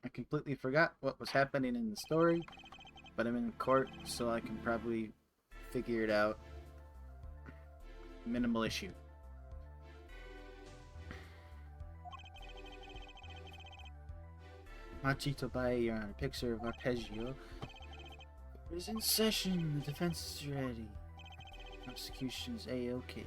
I completely forgot what was happening in the story, but I'm in court, so I can probably figure it out. Minimal issue. Machito Bae, Your Honor. Picture of Arpeggio is in session. The defense is ready. Prosecution is A-OK.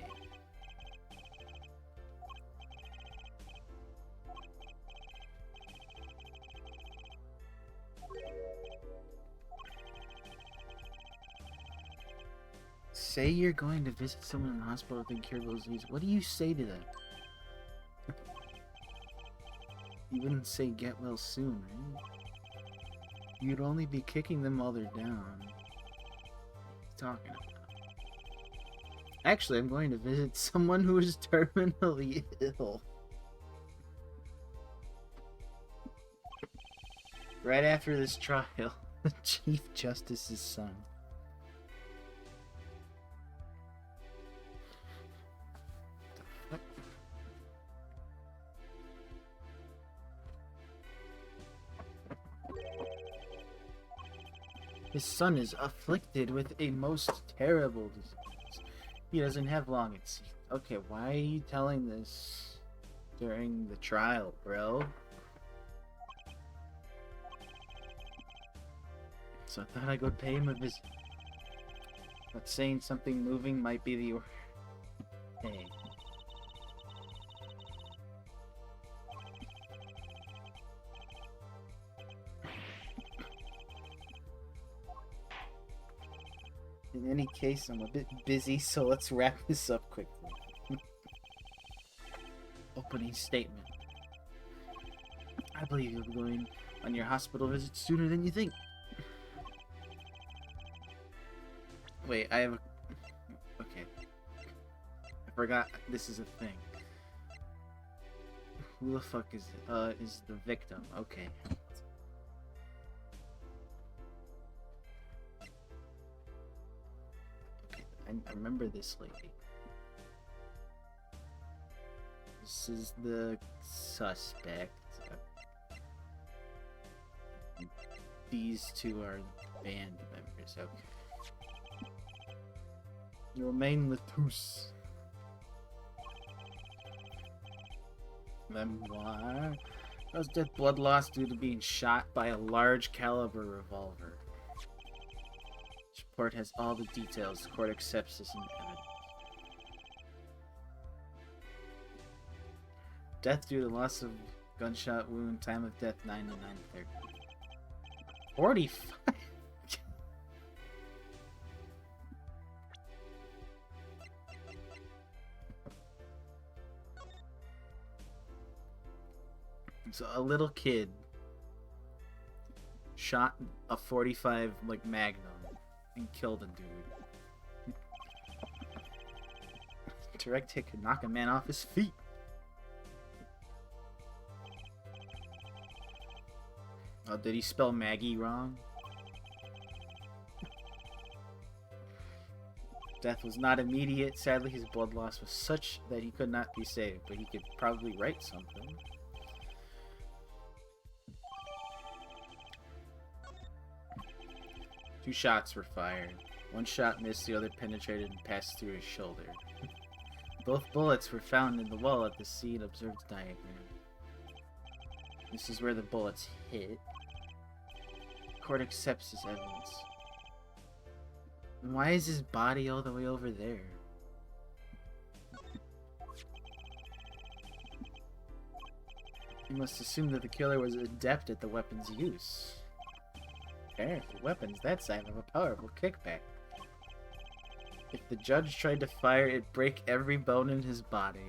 Say you're going to visit someone in the hospital with incurable disease. What do you say to them? You wouldn't say get well soon, right? You'd only be kicking them while they're down. What are you talking about? Actually, I'm going to visit someone who is terminally ill. Right after this trial, the Chief Justice's son. His son is afflicted with a most terrible disease. He doesn't have long, it seems. Okay, why are you telling this during the trial, bro? So I thought I'd go pay him a visit. But saying something moving might be the order. Hey. In any case, I'm a bit busy, so let's wrap this up quickly. Opening statement. I believe you'll be going on your hospital visit sooner than you think. Wait, I have a... Okay. I forgot this is a thing. Who the fuck is the victim? Okay. I remember this lady. This is the suspect. These two are band members. Okay. Romain Latouche. Memoir. Cause death blood loss due to being shot by a large caliber revolver. This report has all the details. The court accepts this in evidence. Death due to loss of gunshot wound. Time of death 9 to 9:30. 45. So a little kid shot a 45 like Magnum and killed a dude. Direct hit could knock a man off his feet. Oh, did he spell Maggie wrong? Death was not immediate. Sadly, his blood loss was such that he could not be saved, but he could probably write something. Two shots were fired. One shot missed, the other penetrated and passed through his shoulder. Both bullets were found in the wall at the scene. Observed diagram. This is where the bullets hit. Court accepts his evidence. Why is his body all the way over there? You must assume that the killer was adept at the weapon's use. Apparently, weapons that sign of a powerful kickback. If the judge tried to fire, it'd break every bone in his body.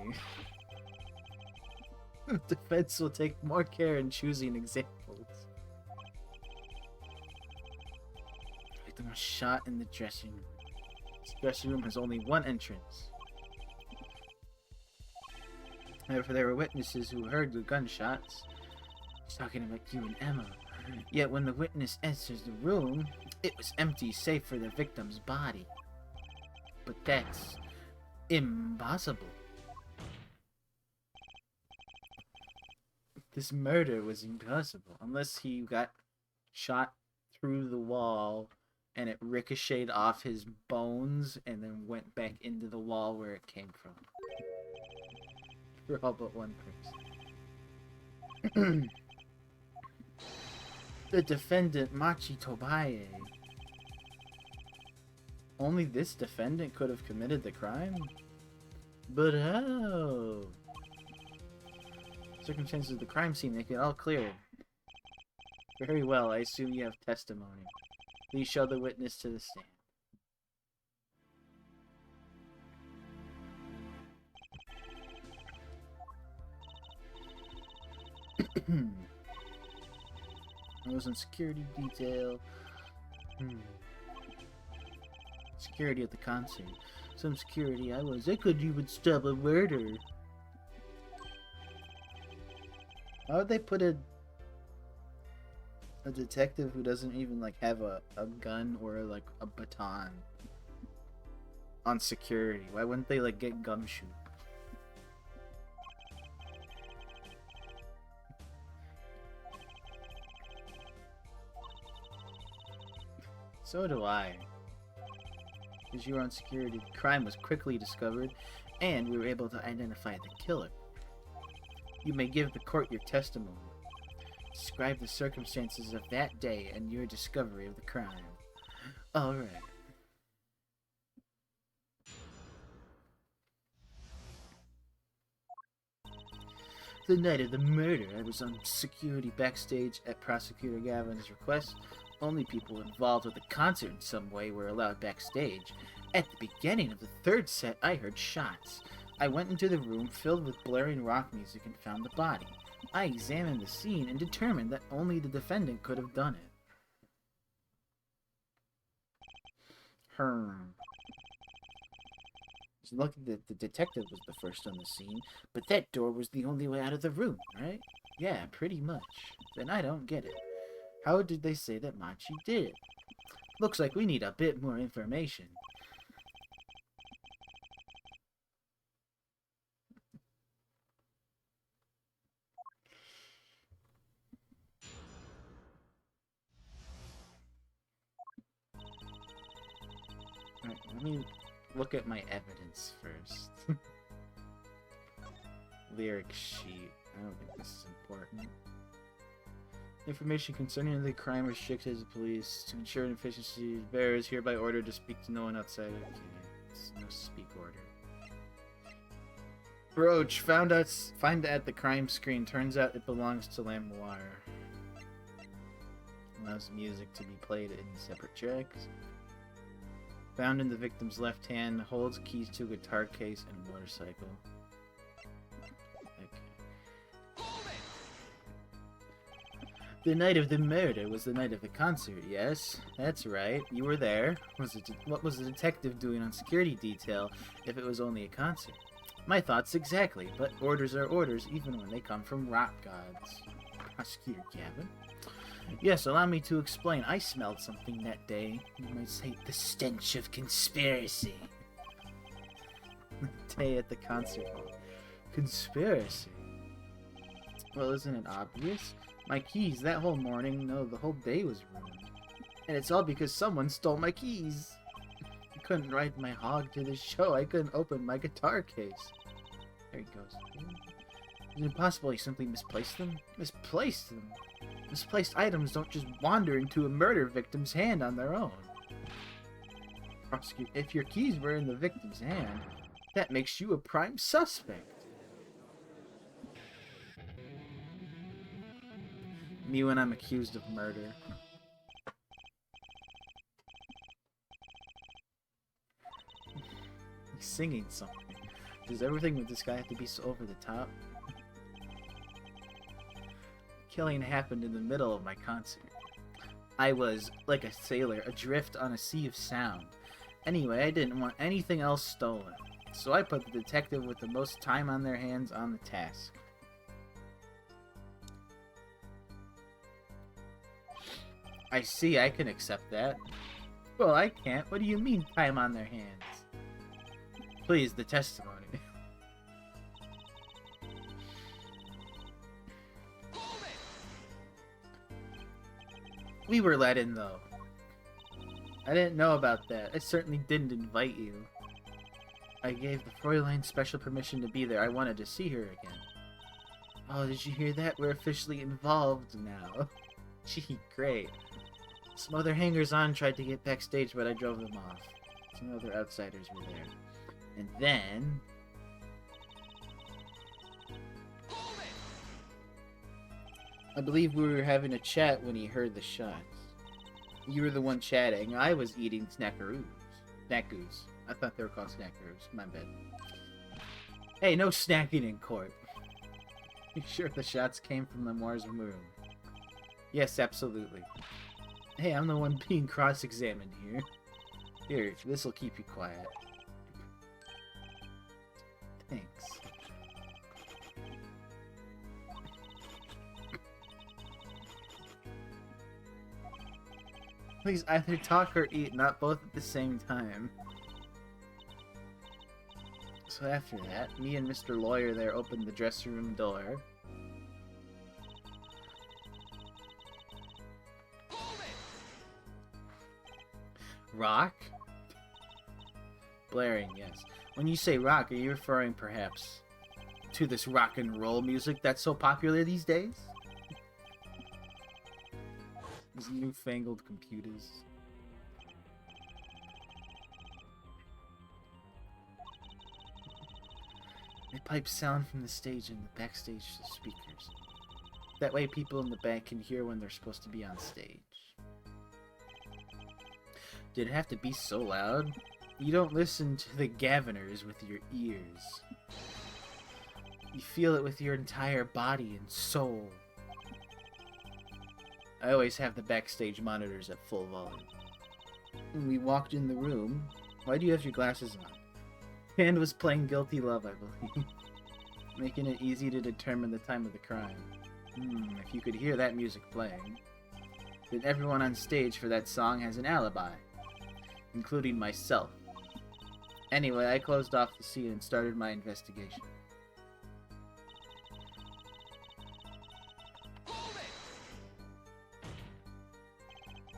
Defense will take more care in choosing examples. Victim was shot in the dressing room. This dressing room has only one entrance. However, there were witnesses who heard the gunshots. He's talking about you and Emma. Yet when the witness enters the room, it was empty save for the victim's body. But that's impossible. This murder was impossible unless he got shot through the wall and it ricocheted off his bones and then went back into the wall where it came from. For all but one person. The defendant, Machi Tobaye. Only this defendant could have committed the crime? But how? Circumstances of the crime scene make it all clear. Very well, I assume you have testimony. Please show the witness to the stand. I was on security detail. Security at the concert. Some security I couldn't even stop a murder. Why would they put a detective who doesn't even like have a gun or like a baton on security? Why wouldn't they like get gumshoe? So do I. As you were on security, the crime was quickly discovered, and we were able to identify the killer. You may give the court your testimony. Describe the circumstances of that day and your discovery of the crime. Alright. The night of the murder, I was on security backstage at Prosecutor Gavin's request. Only people involved with the concert in some way were allowed backstage. At the beginning of the third set, I heard shots. I went into the room filled with blaring rock music and found the body. I examined the scene and determined that only the defendant could have done it. It's lucky that the detective was the first on the scene, but that door was the only way out of the room, right? Yeah, pretty much. Then I don't get it. How did they say that Machi did it? Looks like we need a bit more information. Alright, let me look at my evidence first. Lyric sheet. I don't think this is important. Information concerning the crime restricted to the police to ensure efficiency. Bearer is hereby ordered to speak to no one outside. Okay, it's no speak order. Brooch find at the crime screen. Turns out it belongs to Lamoire. Allows music to be played in separate tracks. Found in the victim's left hand. Holds keys to a guitar case and a motorcycle. The night of the murder was the night of the concert, yes? That's right, you were there. What was the detective doing on security detail if it was only a concert? My thoughts exactly, but orders are orders even when they come from rock gods. Prosecutor Gavin? Yes, allow me to explain. I smelled something that day. You might say the stench of conspiracy. Day at the concert hall. Conspiracy? Well, isn't it obvious? My keys, that whole morning, no, the whole day was ruined. And it's all because someone stole my keys. I couldn't ride my hog to the show. I couldn't open my guitar case. There he goes. Is it possible he simply misplaced them? Misplaced them? Misplaced items don't just wander into a murder victim's hand on their own. Prosecutor, if your keys were in the victim's hand, that makes you a prime suspect. Me when I'm accused of murder. He's singing something. Does everything with this guy have to be so over the top? Killing happened in the middle of my concert. I was, like a sailor, adrift on a sea of sound. Anyway, I didn't want anything else stolen. So I put the detective with the most time on their hands on the task. I see, I can accept that. Well, I can't. What do you mean, time on their hands? Please, the testimony. We were let in, though. I didn't know about that. I certainly didn't invite you. I gave the Fräulein special permission to be there. I wanted to see her again. Oh, did you hear that? We're officially involved now. Gee, great. Some other hangers-on tried to get backstage, but I drove them off. Some other outsiders were there. And then... I believe we were having a chat when he heard the shots. You were the one chatting. I was eating snackaroos. Snackoos. I thought they were called snackaroos. My bad. Hey, no snacking in court. You sure the shots came from Lemoire's room? Yes, absolutely. Hey, I'm the one being cross-examined here. Here, this'll keep you quiet. Thanks. Please either talk or eat, not both at the same time. So after that, me and Mr. Lawyer there opened the dressing room door. Rock? Blaring, yes. When you say rock, are you referring perhaps to this rock and roll music that's so popular these days? These newfangled computers. They pipe sound from the stage and the backstage speakers. That way people in the back can hear when they're supposed to be on stage. Did it have to be so loud? You don't listen to the Gaviners with your ears. You feel it with your entire body and soul. I always have the backstage monitors at full volume. When we walked in the room, why do you have your glasses on? Hand was playing Guilty Love, I believe. Making it easy to determine the time of the crime. If you could hear that music playing. Then everyone on stage for that song has an alibi. Including myself. Anyway, I closed off the scene and started my investigation.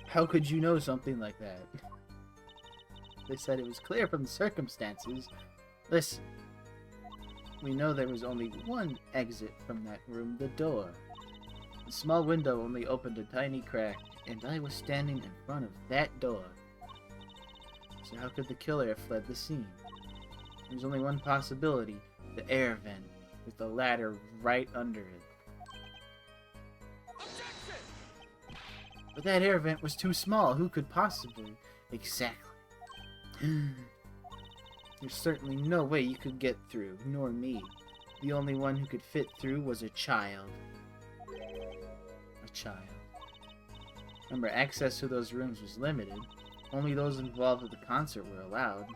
How could you know something like that? They said it was clear from the circumstances. Listen. We know there was only one exit from that room, the door. The small window only opened a tiny crack, and I was standing in front of that door. So how could the killer have fled the scene? There's only one possibility, the air vent, with the ladder right under it. But that air vent was too small. Who could possibly? Exactly. There's certainly no way you could get through, nor me. The only one who could fit through was a child. A child. Remember, access to those rooms was limited. Only those involved with the concert were allowed.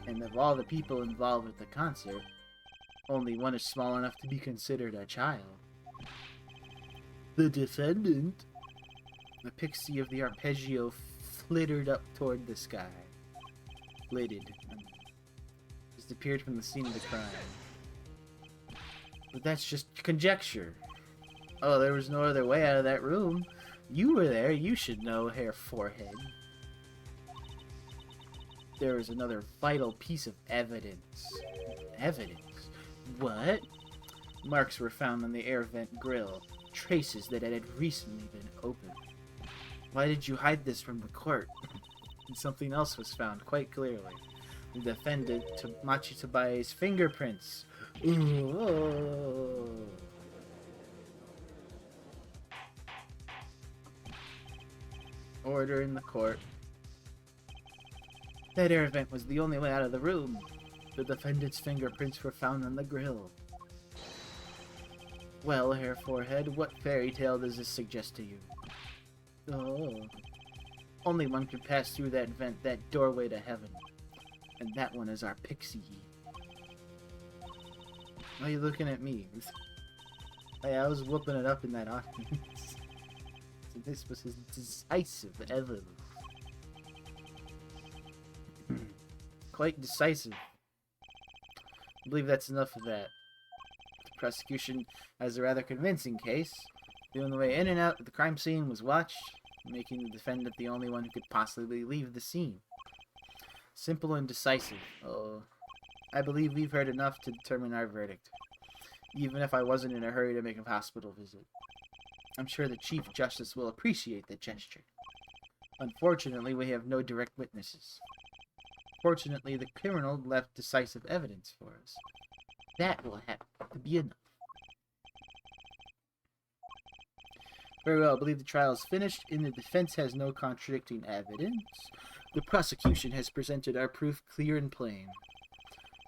And of all the people involved with the concert, only one is small enough to be considered a child. The defendant. The pixie of the arpeggio flittered up toward the sky. Flitted. Disappeared from the scene of the crime. But that's just conjecture. Oh, there was no other way out of that room. You were there, you should know, Hair Forehead. There was another vital piece of evidence. Evidence? What? Marks were found on the air vent grill. Traces that it had recently been opened. Why did you hide this from the court? And something else was found quite clearly. The defendant, Machi Tabae's fingerprints. Ooh. Order in the court. That air vent was the only way out of the room. The defendant's fingerprints were found on the grill. Well, Hair Forehead, what fairy tale does this suggest to you? Oh. Only one could pass through that vent, that doorway to heaven. And that one is our pixie. Why are you looking at me? Hey, I was whooping it up in that audience. It's a This was his decisive evidence. Quite decisive. I believe that's enough of that. The prosecution has a rather convincing case. The only way in and out of the crime scene was watched, making the defendant the only one who could possibly leave the scene. Simple and decisive. Oh, I believe we've heard enough to determine our verdict, even if I wasn't in a hurry to make a hospital visit. I'm sure the Chief Justice will appreciate the gesture. Unfortunately, we have no direct witnesses. Fortunately, the criminal left decisive evidence for us. That will have to be enough. Very well, I believe the trial is finished, and the defense has no contradicting evidence. The prosecution has presented our proof clear and plain.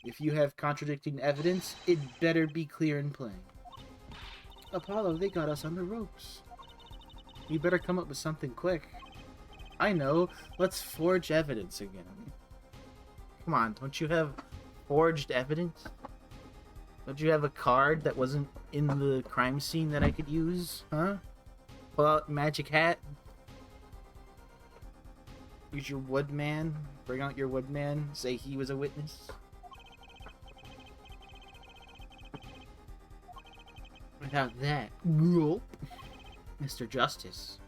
If you have contradicting evidence, it better be clear and plain. Apollo, they got us on the ropes. You better come up with something quick. I know, let's forge evidence again. Come on, don't you have forged evidence? Don't you have a card that wasn't in the crime scene that I could use? Huh? Pull out magic hat? Use your woodman? Bring out your woodman? Say he was a witness? Without that, Mr. Justice,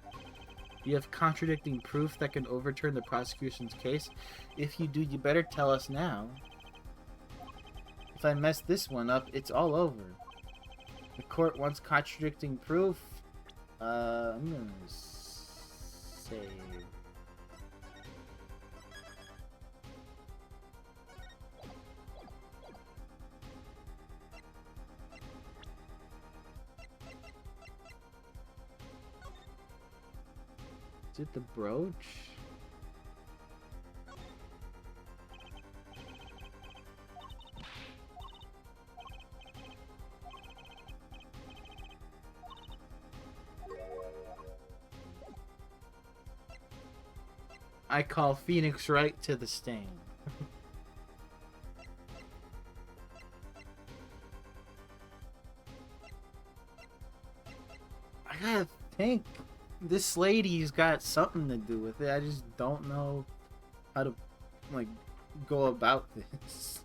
you have contradicting proof that can overturn the prosecution's case. If you do, you better tell us now. If I mess this one up, it's all over. The court wants contradicting proof. I'm gonna say... Is it the brooch? I call Phoenix Wright to the stand. I gotta think. This lady's got something to do with it. I just don't know how to, like, go about this.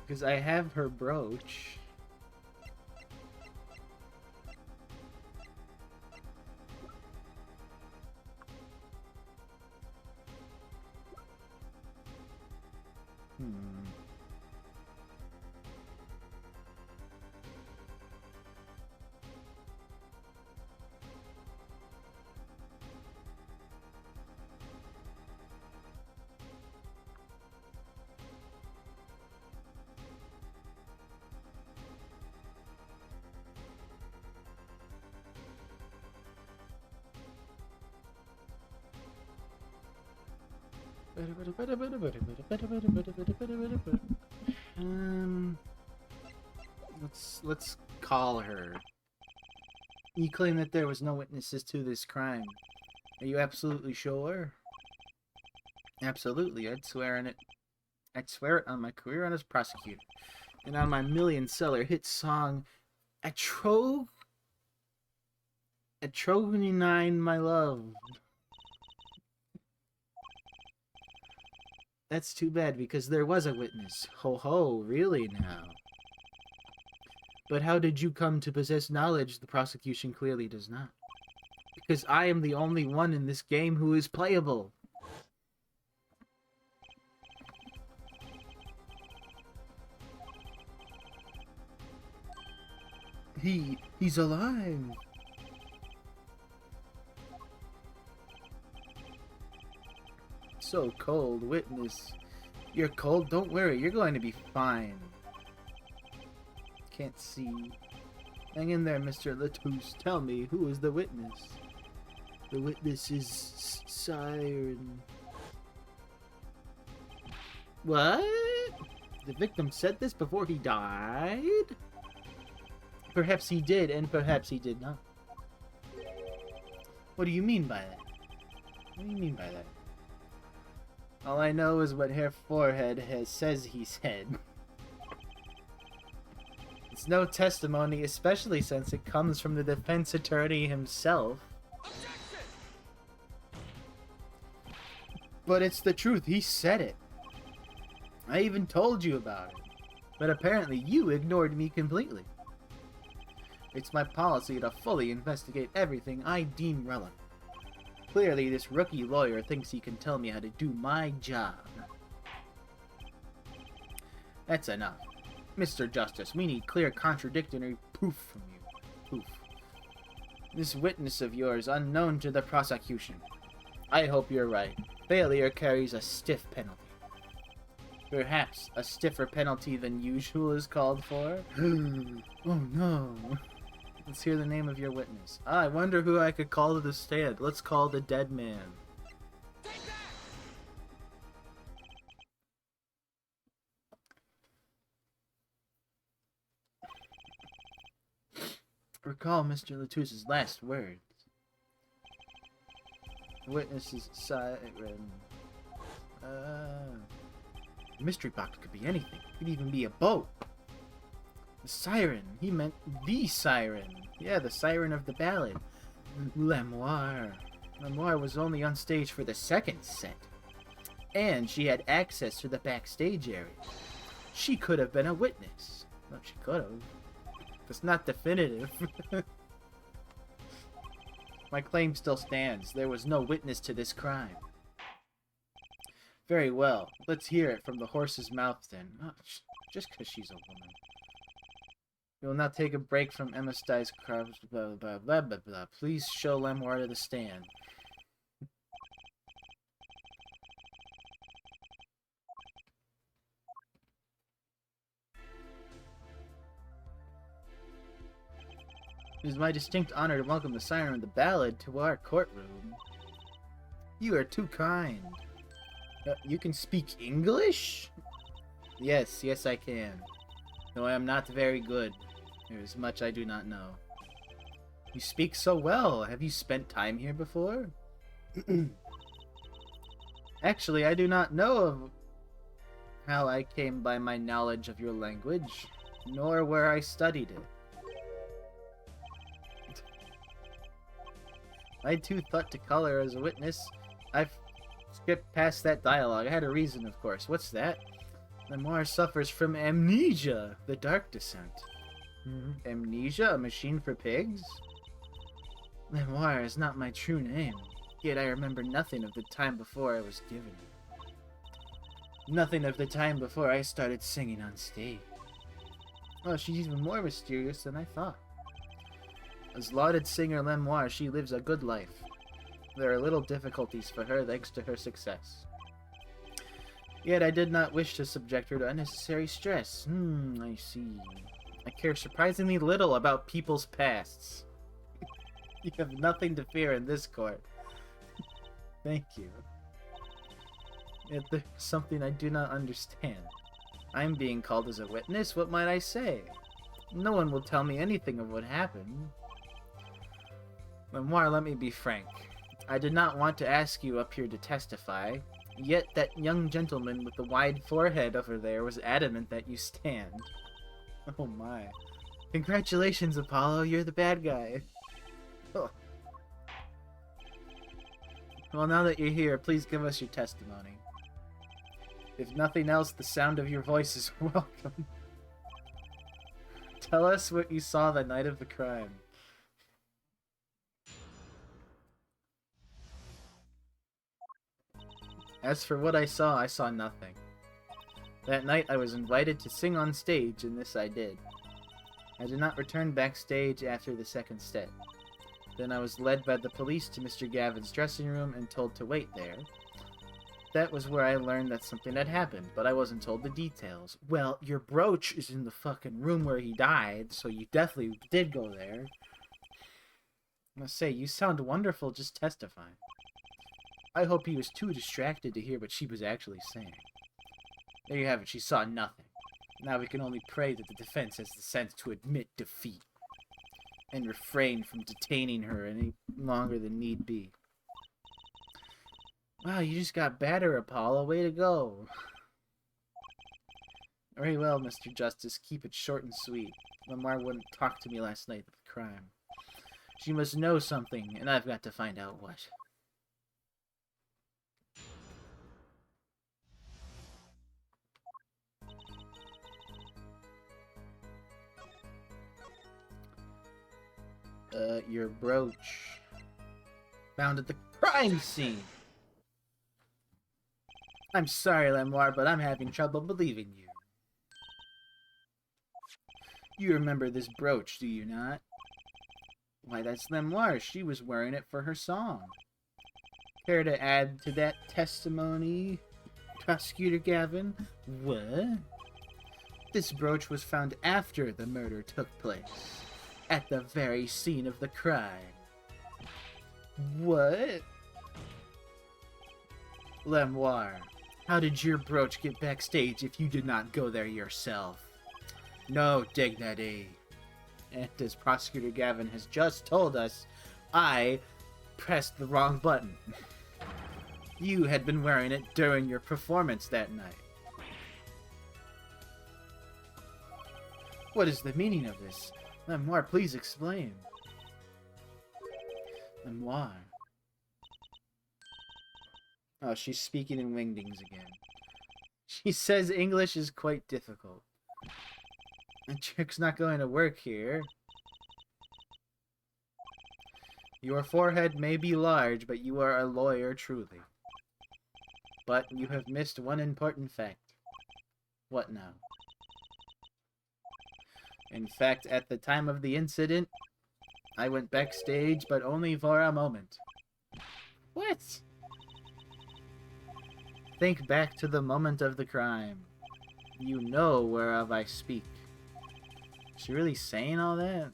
Because I have her brooch. Let's call her. You claim that there was no witnesses to this crime. Are you absolutely sure? Absolutely, I'd swear on it. I'd swear it on my career on as prosecutor, and on my million-seller hit song, Atrognine, My Love. That's too bad, because there was a witness. Ho ho, really now? But how did you come to possess knowledge the prosecution clearly does not? Because I am the only one in this game who is playable. He's alive. So cold, witness. You're cold? Don't worry, you're going to be fine. Can't see. Hang in there, Mr. Latouche. Tell me, who is the witness? The witness is Siren. What? The victim said this before he died? Perhaps he did, and perhaps he did not. What do you mean by that? What do you mean by that? All I know is what her forehead says he said. It's no testimony, especially since it comes from the defense attorney himself. But it's the truth, he said it. I even told you about it. But apparently you ignored me completely. It's my policy to fully investigate everything I deem relevant. Clearly, this rookie lawyer thinks he can tell me how to do my job. That's enough. Mr. Justice, we need clear contradictory proof from you. Proof. This witness of yours, unknown to the prosecution. I hope you're right. Failure carries a stiff penalty. Perhaps a stiffer penalty than usual is called for? Oh no. Let's hear the name of your witness. I wonder who I could call to the stand. Let's call the dead man. Recall Mr. Latuse's last words. The witness is siren. Mystery box could be anything. It could even be a boat. The siren. He meant the siren. Yeah, the siren of the ballad. Lemoire. Lemoire was only on stage for the second set. And she had access to the backstage area. She could have been a witness. Well, she could have. It's not definitive. My claim still stands. There was no witness to this crime. Very well. Let's hear it from the horse's mouth then. Oh, just because she's a woman. We will now take a break from Emma Stuy's crowd. Blah, blah, blah, blah, blah. Please show Lemoire to the stand. It is my distinct honor to welcome the siren of the ballad to our courtroom. You are too kind. You can speak English? Yes, I can. Though I am not very good. There is much I do not know. You speak so well. Have you spent time here before? Actually, I do not know of how I came by my knowledge of your language, nor where I studied it. I too thought to color as a witness. I've skipped past that dialogue. I had a reason, of course. What's that? Lemoire suffers from amnesia, the dark descent. Amnesia? A machine for pigs? Lemoire is not my true name, yet I remember nothing of the time before I was given it. Nothing of the time before I started singing on stage. Oh, she's even more mysterious than I thought. As lauded singer Lemoire, she lives a good life. There are little difficulties for her thanks to her success. Yet I did not wish to subject her to unnecessary stress. I see. I care surprisingly little about people's pasts. You have nothing to fear in this court. Thank you. Yet there's something I do not understand. I'm being called as a witness. What might I say? No one will tell me anything of what happened. Lemoire, let me be frank. I did not want to ask you up here to testify, yet that young gentleman with the wide forehead over there was adamant that you stand. Oh my. Congratulations, Apollo, you're the bad guy. Oh. Well, now that you're here, please give us your testimony. If nothing else, the sound of your voice is welcome. Tell us what you saw the night of the crime. As for what I saw nothing. That night I was invited to sing on stage, and this I did. I did not return backstage after the second set. Then I was led by the police to Mr. Gavin's dressing room and told to wait there. That was where I learned that something had happened, but I wasn't told the details. Well, your brooch is in the fucking room where he died, so you definitely did go there. I must say, you sound wonderful just testifying. I hope he was too distracted to hear what she was actually saying. There you have it, she saw nothing. Now we can only pray that the defense has the sense to admit defeat and refrain from detaining her any longer than need be. Wow, you just got better, Apollo. Way to go. Very well, Mr. Justice. Keep it short and sweet. Lamar wouldn't talk to me last night of the crime. She must know something, and I've got to find out what. Your brooch. Found at the crime scene. I'm sorry, Lemoire, but I'm having trouble believing you. You remember this brooch, do you not? Why, that's Lemoire. She was wearing it for her song. Care to add to that testimony, Prosecutor Gavin? What? This brooch was found after the murder took place, at the very scene of the crime. What? Lemoire, how did your brooch get backstage if you did not go there yourself? No dignity. And as Prosecutor Gavin has just told us, I pressed the wrong button. You had been wearing it during your performance that night. What is the meaning of this? Lemoire, please explain. Lemoire. Oh, she's speaking in Wingdings again. She says English is quite difficult. The trick's not going to work here. Your forehead may be large, but you are a lawyer truly. But you have missed one important fact. What now? In fact, at the time of the incident, I went backstage, but only for a moment. What? Think back to the moment of the crime. You know whereof I speak. Is she really saying all that?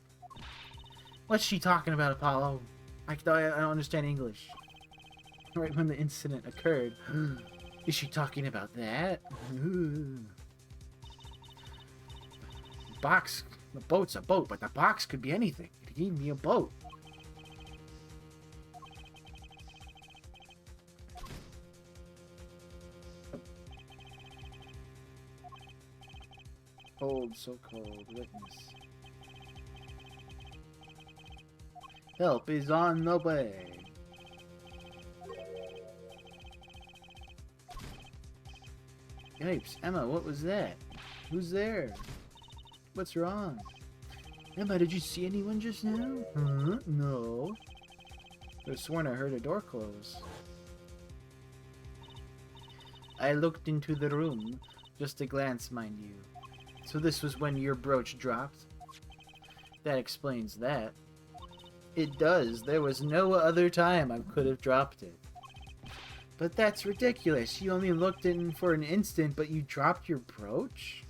What's she talking about, Apollo? I don't understand English. Right when the incident occurred. Is she talking about that? Box. The boat's a boat, but the box could be anything. It could even be a boat. Cold, so cold. Witness. Help is on the way. Yipes, Emma, what was that? Who's there? What's wrong? Emma, did you see anyone just now? Huh? No. I could have sworn I heard a door close. I looked into the room. Just a glance, mind you. So this was when your brooch dropped? That explains that. It does. There was no other time I could have dropped it. But that's ridiculous. You only looked in for an instant, but you dropped your brooch?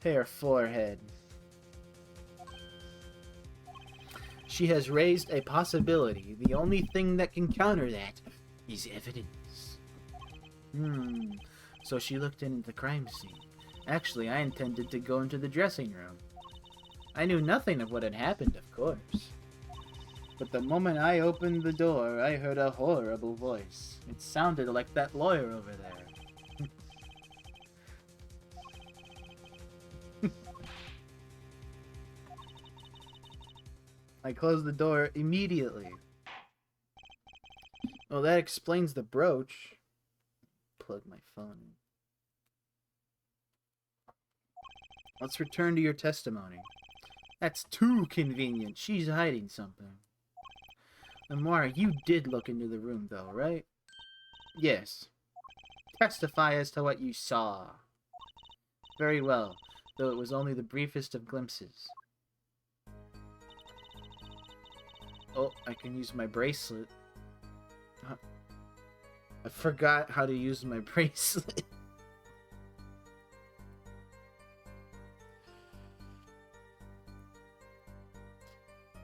Her forehead. She has raised a possibility. The only thing that can counter that is evidence. So she looked in at the crime scene. Actually, I intended to go into the dressing room. I knew nothing of what had happened, of course. But the moment I opened the door, I heard a horrible voice. It sounded like that lawyer over there. I closed the door immediately. Well, that explains the brooch. Plug my phone in. Let's return to your testimony. That's too convenient. She's hiding something. Lamar, you did look into the room, though, right? Yes. Testify as to what you saw. Very well, though it was only the briefest of glimpses. Oh, I can use my bracelet. I forgot how to use my bracelet.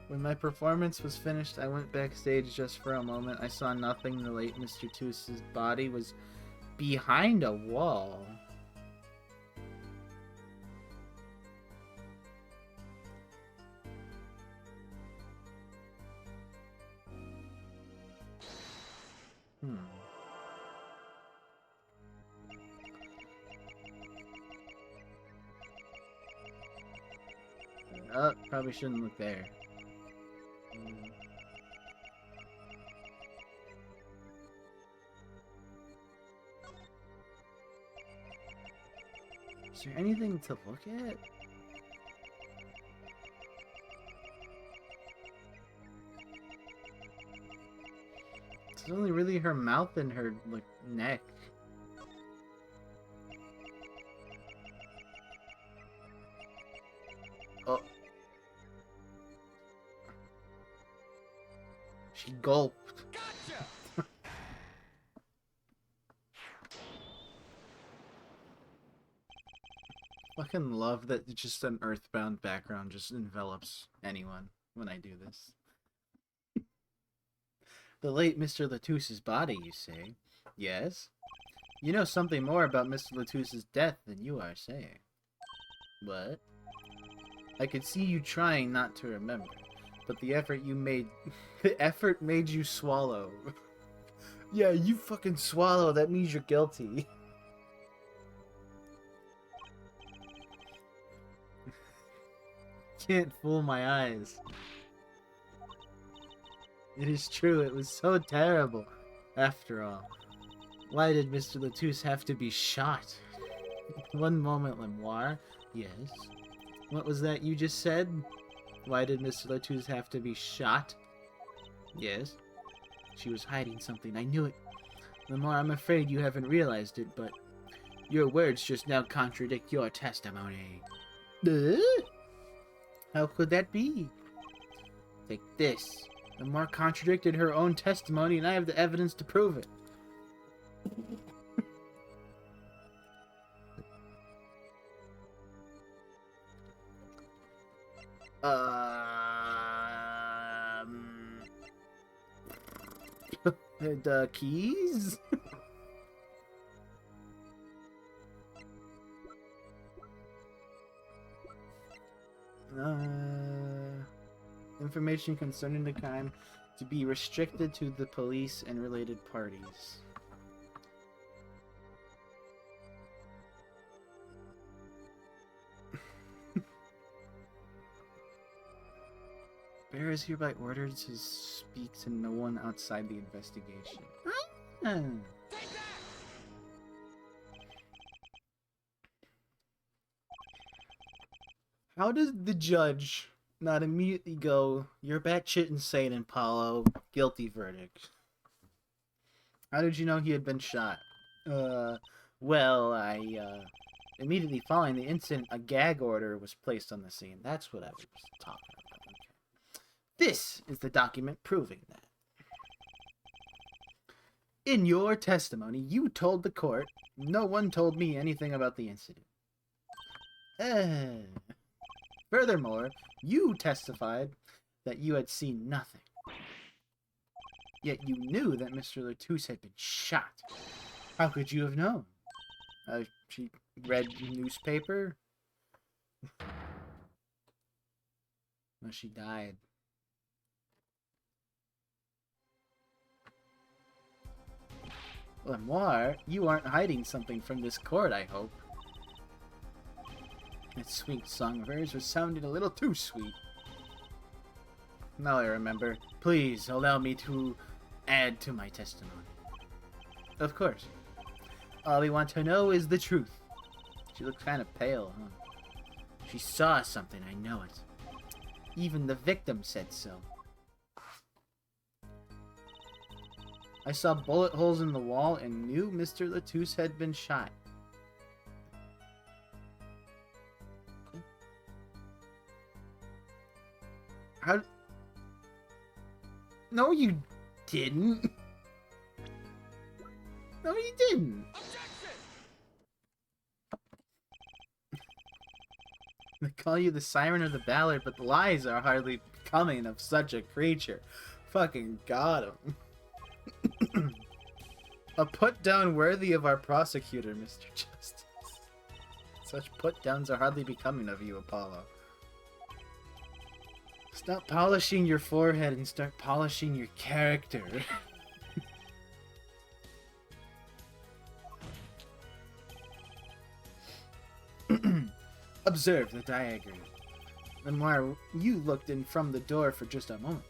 When my performance was finished, I went backstage just for a moment. I saw nothing. The late Mr. Toos's body was behind a wall. Oh, probably shouldn't look there. Is there anything to look at? It's only really her mouth and her, like, neck. Oh. She gulped. Gotcha! Fucking love that just an earthbound background just envelops anyone when I do this. The late Mr. Latouse's body, you say? Yes? You know something more about Mr. Latouse's death than you are saying. What? I could see you trying not to remember, but the effort you made... the effort made you swallow. Yeah, you fucking swallow, that means you're guilty. Can't fool my eyes. It is true, it was so terrible. After all, why did Mr. Latouche have to be shot? One moment, Lemoire. Yes? What was that you just said? Why did Mr. Latouche have to be shot? Yes? She was hiding something, I knew it. Lemoire, I'm afraid you haven't realized it, but your words just now contradict your testimony. How could that be? Take this. Lemoire contradicted her own testimony, and I have the evidence to prove it. The keys? Information concerning the crime to be restricted to the police and related parties. Bear is hereby ordered to speak to no one outside the investigation. How does the judge not immediately go, "You're batshit insane, Apollo, guilty verdict"? How did you know he had been shot? Well, immediately following the incident, a gag order was placed on the scene. That's what I was talking about. Okay. This is the document proving that. In your testimony, you told the court, no one told me anything about the incident. Furthermore, you testified that you had seen nothing. Yet you knew that Mr. Latouche had been shot. How could you have known? She read newspaper? No, she died. Lemoire, you aren't hiding something from this court, I hope. That sweet song of hers was sounding a little too sweet. Now I remember. Please allow me to add to my testimony. Of course. All we want to know is the truth. She looked kind of pale, huh? She saw something, I know it. Even the victim said so. I saw bullet holes in the wall and knew Mr. Latouche had been shot. How? No, you didn't. No, you didn't. They call you the siren of the ballad, but the lies are hardly becoming of such a creature. Fucking got him. A put-down worthy of our prosecutor, Mr. Justice. Such put-downs are hardly becoming of you, Apollo. Stop polishing your forehead and start polishing your character. Observe the diagram. Lemar, you looked in from the door for just a moment,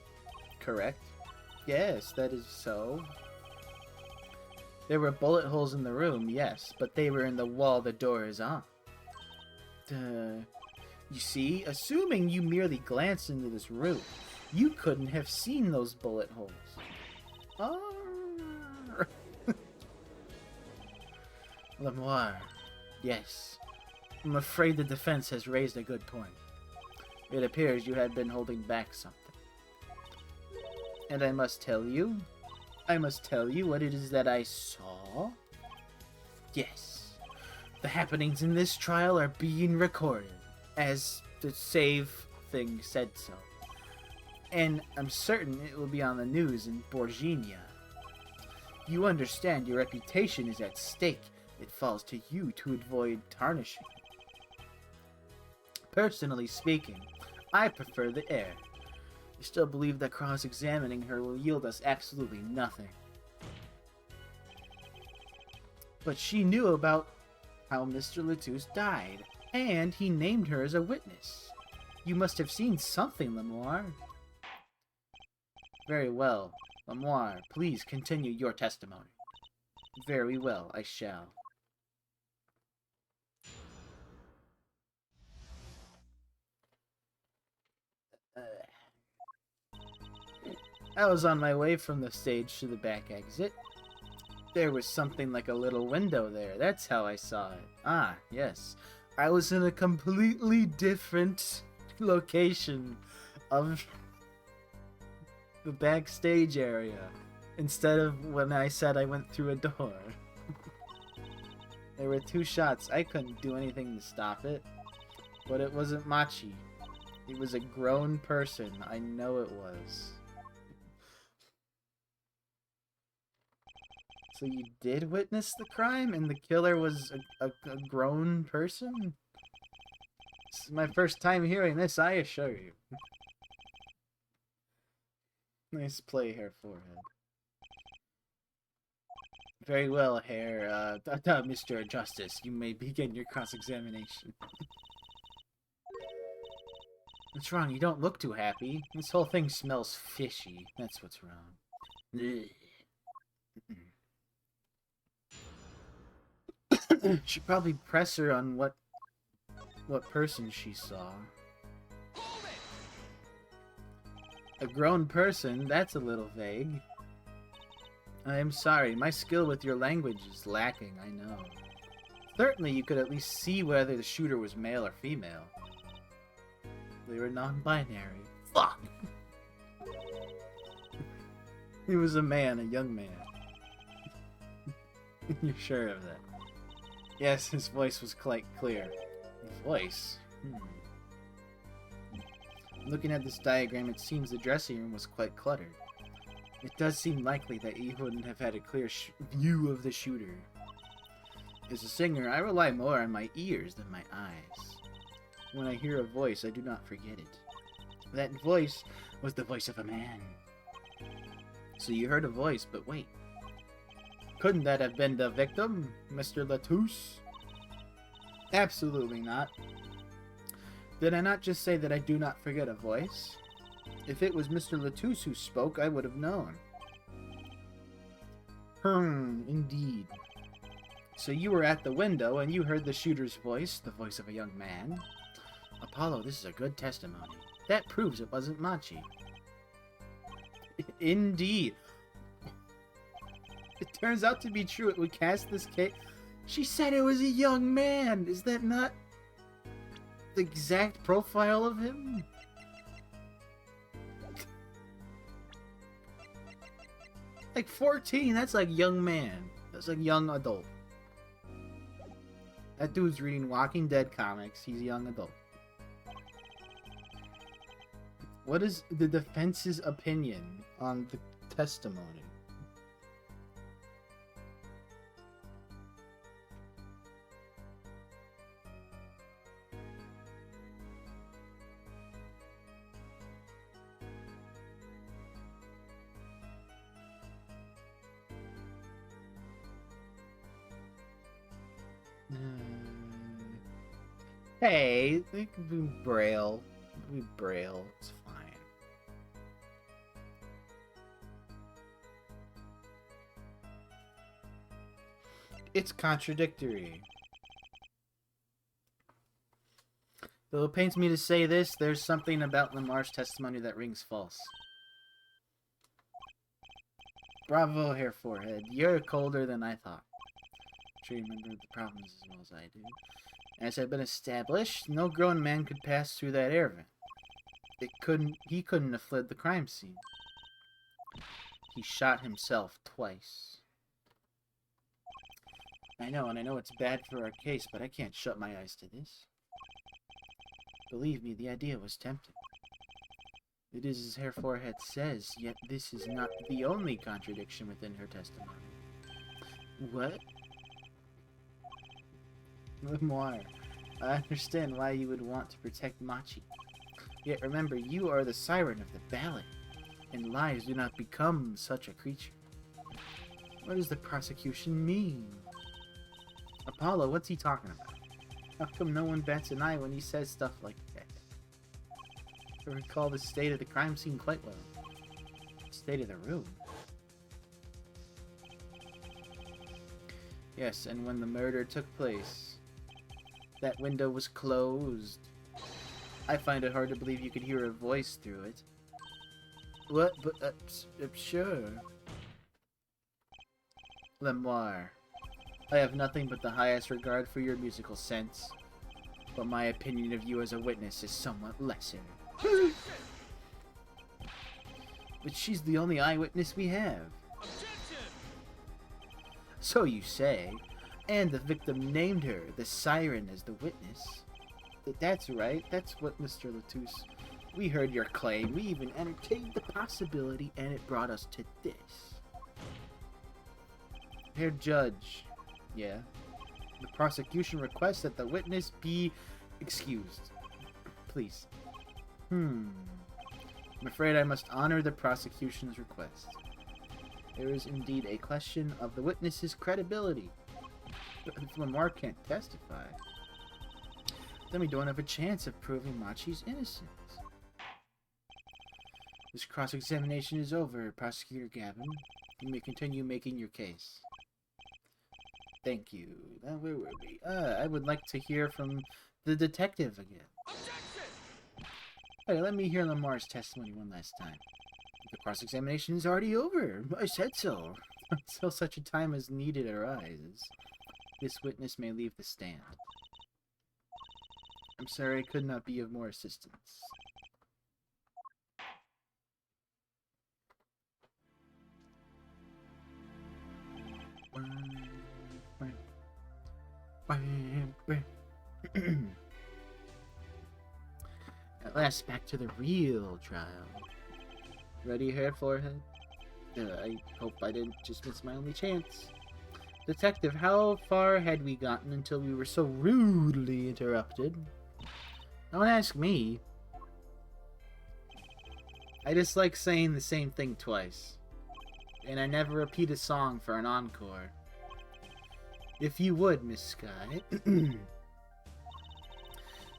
correct? Yes, that is so. There were bullet holes in the room, yes, but they were in the wall the door is on. You see, assuming you merely glanced into this room, you couldn't have seen those bullet holes. Lemar, yes. I'm afraid the defense has raised a good point. It appears you had been holding back something. And I must tell you what it is that I saw. Yes. The happenings in this trial are being recorded, as the save thing said so. And I'm certain it will be on the news in Borginia. You understand your reputation is at stake. It falls to you to avoid tarnishing. Personally speaking, I prefer the air. I still believe that cross-examining her will yield us absolutely nothing. But she knew about how Mr. Lettuce died, and he named her as a witness. You must have seen something, Lemar. Very well. Lemar, please continue your testimony. Very well, I shall. I was on my way from the stage to the back exit. There was something like a little window there. That's how I saw it. Ah, yes. I was in a completely different location of the backstage area instead of when I said I went through a door. There were two shots. I couldn't do anything to stop it. But it wasn't Machi. It was a grown person. I know it was. So you did witness the crime, and the killer was a grown person? This is my first time hearing this, I assure you. Nice play, Hair Forehead. Very well, Hair. Mr. Justice, you may begin your cross-examination. What's wrong? You don't look too happy. This whole thing smells fishy. That's what's wrong. Should probably press her on what person she saw. A grown person? That's a little vague. I am sorry, my skill with your language is lacking, I know. Certainly you could at least see whether the shooter was male or female. They were non-binary. Fuck! He was a man, a young man. You're sure of that? Yes, his voice was quite clear. Voice? Looking at this diagram, it seems the dressing room was quite cluttered. It does seem likely that he wouldn't have had a clear view of the shooter. As a singer, I rely more on my ears than my eyes. When I hear a voice, I do not forget it. That voice was the voice of a man. So you heard a voice, but wait. Couldn't that have been the victim, Mr. Lettuce? Absolutely not. Did I not just say that I do not forget a voice? If it was Mr. Lettuce who spoke, I would have known. Indeed. So you were at the window and you heard the shooter's voice, the voice of a young man. Apollo, this is a good testimony. That proves it wasn't Machi. Indeed. It turns out to be true. It would cast this case. She said it was a young man. Is that not the exact profile of him? Like 14, that's like young man. That's like young adult. That dude's reading Walking Dead comics. He's a young adult. What is the defense's opinion on the testimony? Hey, it could be Braille. We braille. It's fine. It's contradictory. Though it pains me to say this, there's something about Lamar's testimony that rings false. Bravo, Hair Forehead. You're colder than I thought. I'm sure you remember the problems as well as I do. As had been established, no grown man could pass through that air vent. He couldn't have fled the crime scene. He shot himself twice. I know, and I know it's bad for our case, but I can't shut my eyes to this. Believe me, the idea was tempting. It is as Hair Forehead says, yet this is not the only contradiction within her testimony. What? Lemoire, I understand why you would want to protect Machi. Yet remember, you are the siren of the ballad, and lies do not become such a creature. What does the prosecution mean? Apollo, what's he talking about? How come no one bats an eye when he says stuff like that? I recall the state of the crime scene quite well. The state of the room. Yes, and when the murder took place, that window was closed. I find it hard to believe you could hear a voice through it. What? But, sure. Lemoire, I have nothing but the highest regard for your musical sense, but my opinion of you as a witness is somewhat lesser. But she's the only eyewitness we have. So you say, and the victim named her, the siren, as the witness. That's right, that's what Mr. Latouche. We heard your claim, we even entertained the possibility, and it brought us to this. Herr Judge, yeah, the prosecution requests that the witness be excused. Please. I'm afraid I must honor the prosecution's request. There is indeed a question of the witness's credibility. But if Lamar can't testify, then we don't have a chance of proving Machi's innocence. This cross-examination is over, Prosecutor Gavin. You may continue making your case. Thank you. Where were we? I would like to hear from the detective again. Hey, let me hear Lamar's testimony one last time. The cross-examination is already over. I said so. Until such a time as needed arises, this witness may leave the stand. I'm sorry I could not be of more assistance. At last, back to the real trial. Ready, Hair Forehead? I hope I didn't just miss my only chance. Detective, how far had we gotten until we were so rudely interrupted? Don't ask me. I just like saying the same thing twice. And I never repeat a song for an encore. If you would, Miss Sky.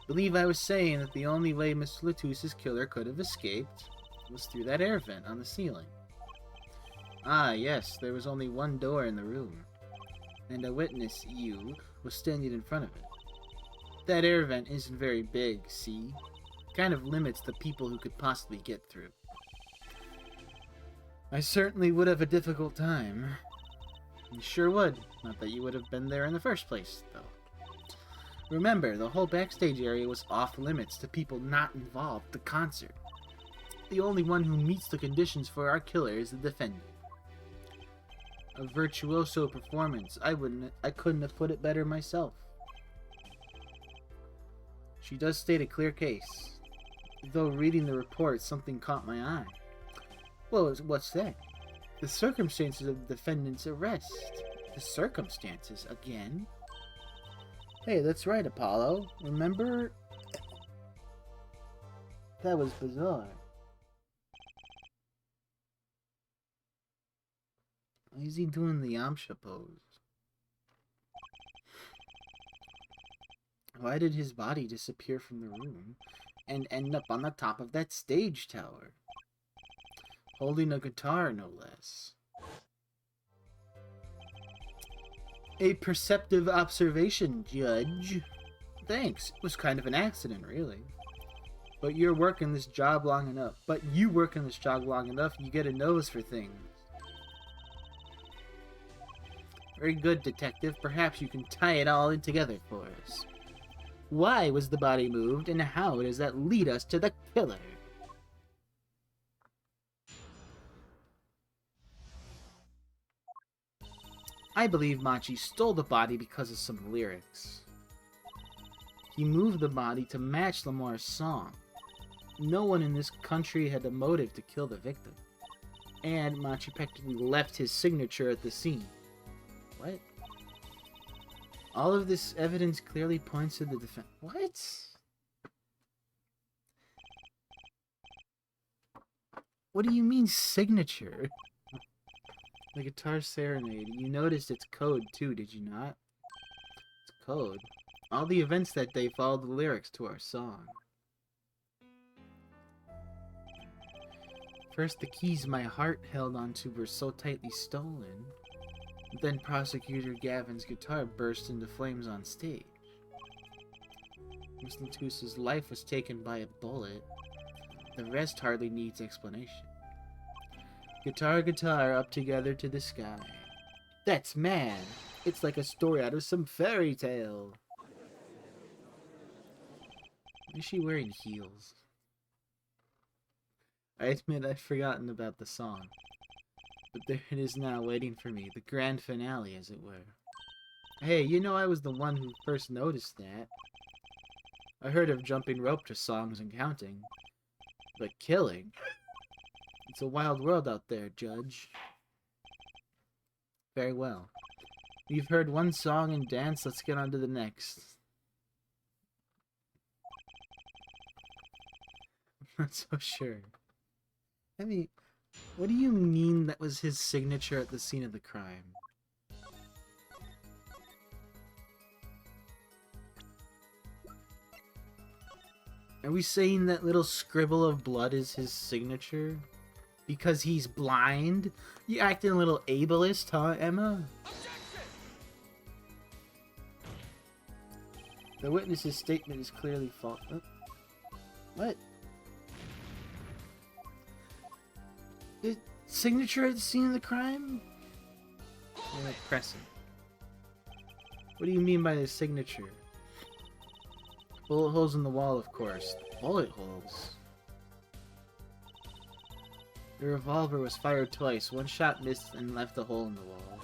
Believe I was saying that the only way Mr. Latouche's killer could have escaped was through that air vent on the ceiling. Ah, yes, there was only one door in the room. And a witness, you, was standing in front of it. That air vent isn't very big, see? Kind of limits the people who could possibly get through. I certainly would have a difficult time. You sure would. Not that you would have been there in the first place, though. Remember, the whole backstage area was off limits to people not involved in the concert. The only one who meets the conditions for our killer is the defendant. A virtuoso performance. I couldn't have put it better myself. She does state a clear case. Though reading the report, something caught my eye. Well, what's that? The circumstances of the defendant's arrest. The circumstances, again? Hey, that's right, Apollo. Remember? That was bizarre. Why is he doing the Yamcha pose? Why did his body disappear from the room? and end up on the top of that stage tower. Holding a guitar, no less. A perceptive observation, Judge. Thanks. It was kind of an accident, really. But you work in this job long enough, you get a nose for things. Very good, Detective. Perhaps you can tie it all in together for us. Why was the body moved, and how does that lead us to the killer? I believe Machi stole the body because of some lyrics. He moved the body to match Lamar's song. No one in this country had a motive to kill the victim. And Machi practically left his signature at the scene. What? All of this evidence clearly points to the defense. What? What do you mean signature? The Guitar Serenade. You noticed its code too, did you not? It's code. All the events that day followed the lyrics to our song. First, the keys my heart held onto were so tightly stolen. Then Prosecutor Gavin's guitar burst into flames on stage. Miss Latussa's life was taken by a bullet. The rest hardly needs explanation. Guitar, guitar, up together to the sky. That's mad. It's like a story out of some fairy tale. Is she wearing heels? I admit I've forgotten about the song. But there it is now, waiting for me. The grand finale, as it were. Hey, you know I was the one who first noticed that. I heard of jumping rope to songs and counting. But killing? It's a wild world out there, Judge. Very well. We've heard one song and dance, let's get on to the next. I'm not so sure. I mean, what do you mean that was his signature at the scene of the crime? Are we saying that little scribble of blood is his signature? Because he's blind? You acting a little ableist, huh, Emma? The witness's statement is clearly false. Oh. What? The signature at the scene of the crime? Yeah, pressing. What do you mean by the signature? Bullet holes in the wall, of course. Bullet holes? The revolver was fired twice. One shot missed and left a hole in the wall.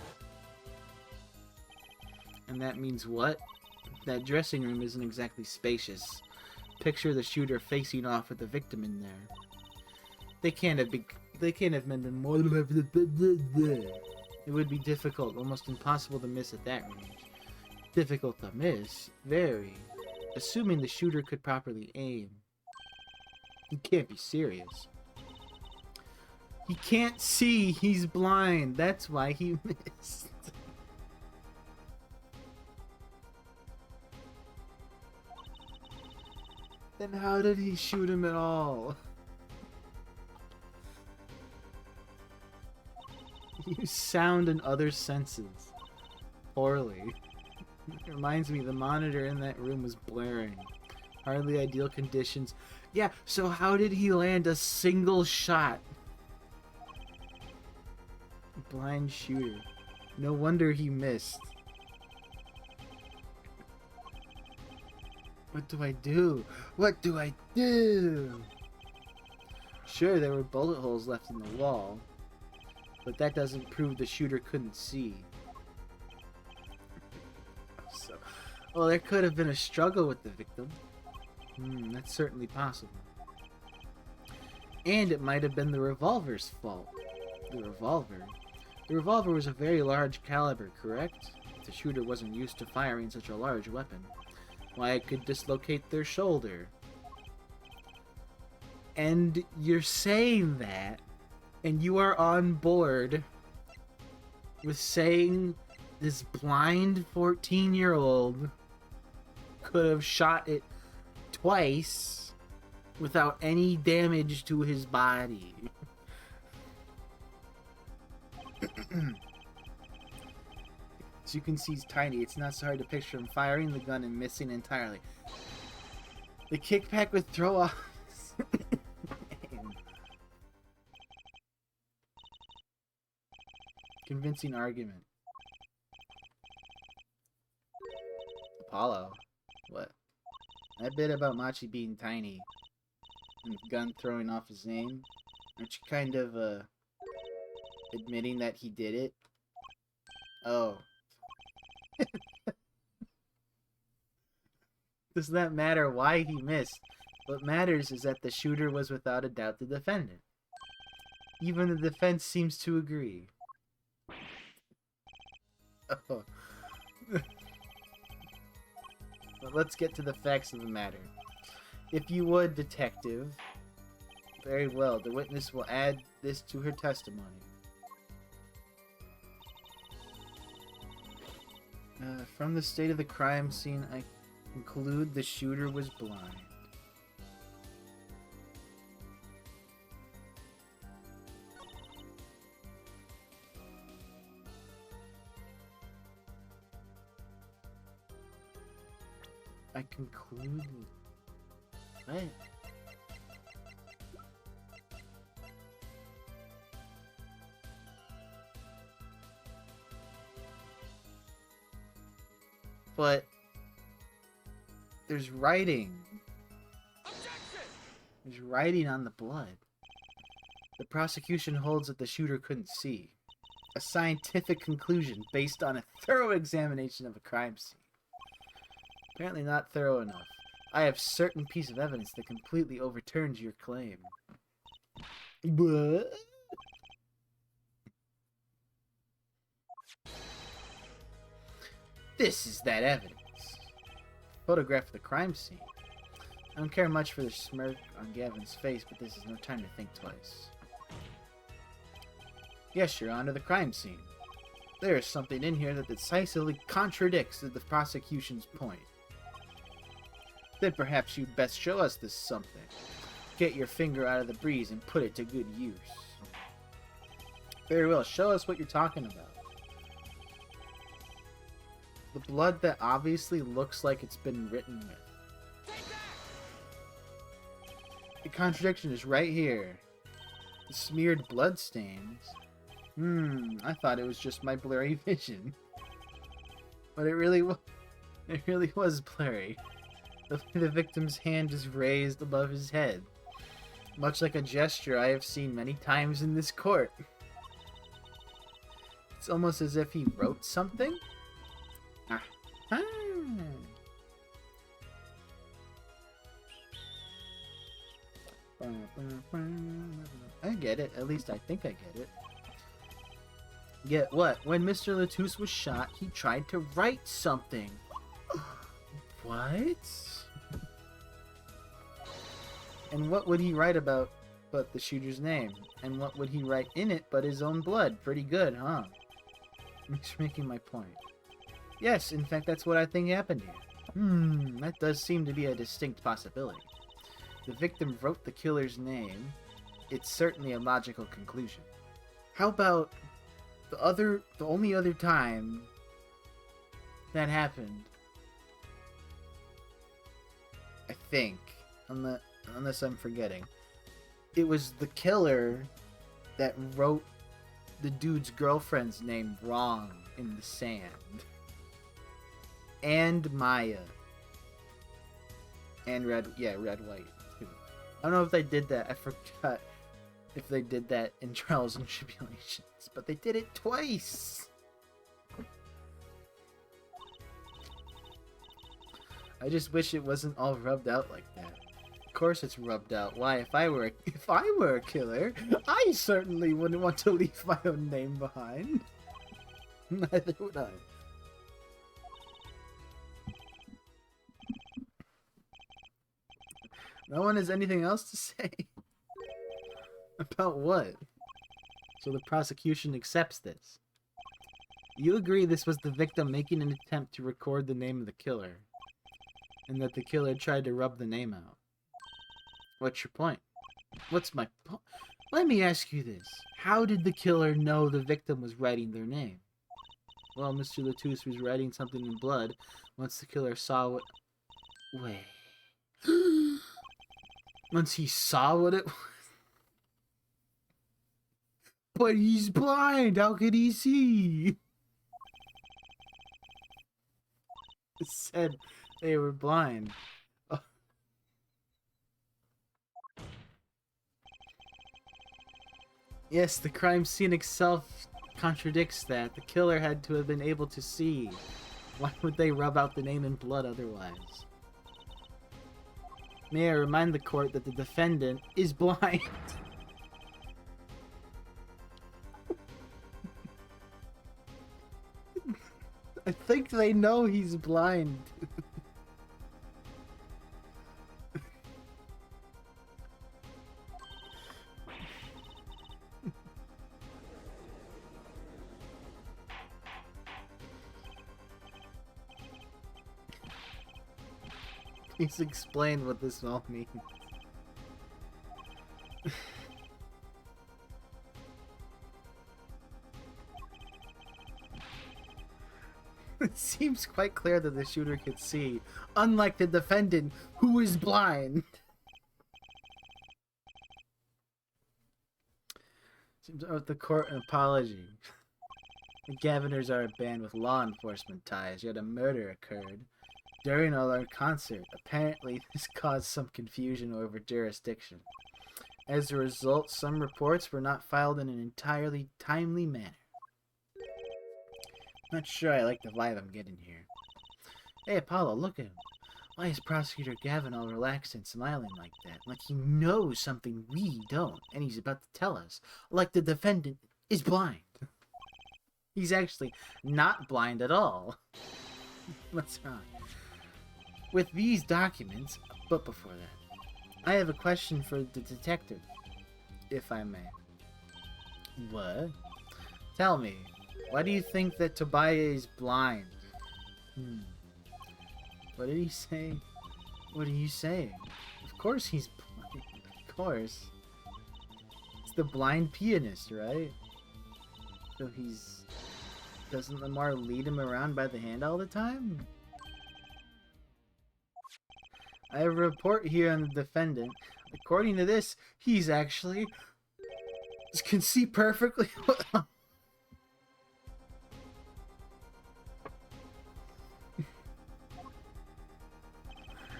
And that means what? That dressing room isn't exactly spacious. Picture the shooter facing off with the victim in there. They can't have been more. It would be difficult, almost impossible to miss at that range. Difficult to miss? Very. Assuming the shooter could properly aim. You can't be serious. He can't see, he's blind. That's why he missed. Then how did he shoot him at all? You sound and other senses. Poorly. It reminds me, the monitor in that room was blaring. Hardly ideal conditions. Yeah, so how did he land a single shot? Blind shooter. No wonder he missed. What do I do? What do I do? Sure, there were bullet holes left in the wall, but that doesn't prove the shooter couldn't see. So, well, there could have been a struggle with the victim. That's certainly possible. And it might have been the revolver's fault. The revolver? The revolver was a very large caliber, correct? If the shooter wasn't used to firing such a large weapon, why, it could dislocate their shoulder. And you're saying that, and you are on board with saying this blind 14-year-old could have shot it twice without any damage to his body. As you can see, he's tiny. It's not so hard to picture him firing the gun and missing entirely. The kickback would throw off. Convincing argument. Apollo. What? That bit about Machi being tiny and the gun throwing off his aim. Aren't you kind of admitting that he did it? Oh. Does that matter why he missed? What matters is that the shooter was without a doubt the defendant. Even the defense seems to agree. Oh. But let's get to the facts of the matter. If you would, detective. Very well, the witness will add this to her testimony. From the state of the crime scene, I conclude the shooter was blind. I conclude... What? But... there's writing. There's writing on the blood. The prosecution holds that the shooter couldn't see. A scientific conclusion based on a thorough examination of a crime scene. Apparently not thorough enough. I have certain piece of evidence that completely overturns your claim. What? This is that evidence. Photograph of the crime scene. I don't care much for the smirk on Gavin's face, but this is no time to think twice. Yes, Your Honor, the crime scene. There is something in here that decisively contradicts the prosecution's point. Then perhaps you'd best show us this something. Get your finger out of the breeze and put it to good use. Very well, show us what you're talking about. The blood that obviously looks like it's been written with. The contradiction is right here. The smeared blood stains. I thought it was just my blurry vision. But it really was blurry. The victim's hand is raised above his head. Much like a gesture I have seen many times in this court. It's almost as if he wrote something? I get it. At least I think I get it. Get what? When Mr. Latouche was shot, he tried to write something. What? And what would he write about but the shooter's name? And what would he write in it but his own blood? Pretty good, huh? I'm just making my point. Yes, in fact, that's what I think happened here. That does seem to be a distinct possibility. The victim wrote the killer's name. It's certainly a logical conclusion. How about the only other time that happened? I think, unless I'm forgetting, it was the killer that wrote the dude's girlfriend's name wrong in the sand. And Maya. And Red White, too. I don't know if they did that. I forgot if they did that in Trials and Tribulations. But they did it twice! I just wish it wasn't all rubbed out like that. Of course it's rubbed out. Why, if I were a killer, I certainly wouldn't want to leave my own name behind. Neither would I. No one has anything else to say? About what? So the prosecution accepts this. You agree this was the victim making an attempt to record the name of the killer, and that the killer tried to rub the name out. What's your point? What's my point? Let me ask you this. How did the killer know the victim was writing their name? Well, Mr. Latouche was writing something in blood once the killer saw what... Wait. Once he saw what it was? But he's blind! How could he see? It said they were blind. Yes, the crime scene itself contradicts that. The killer had to have been able to see. Why would they rub out the name in blood otherwise? May I remind the court that the defendant is blind? I think they know he's blind. Please explain what this all means. It seems quite clear that the shooter could see, unlike the defendant, who is blind. Seems out the court an apology. The Gaviners are a band with law enforcement ties, yet a murder occurred during our concert. Apparently, this caused some confusion over jurisdiction. As a result, some reports were not filed in an entirely timely manner. Not sure I like the vibe I'm getting here. Hey, Apollo, look at him. Why is Prosecutor Gavin all relaxed and smiling like that? Like he knows something we don't, and he's about to tell us. Like the defendant is blind. He's actually not blind at all. What's wrong? With these documents, but before that, I have a question for the detective, if I may. What? Tell me, why do you think that Tobias is blind? What did he say? What are you saying? Of course he's blind. Of course. It's the blind pianist, right? So he's... Doesn't Lamar lead him around by the hand all the time? I have a report here on the defendant. According to this, he's actually... can see perfectly well.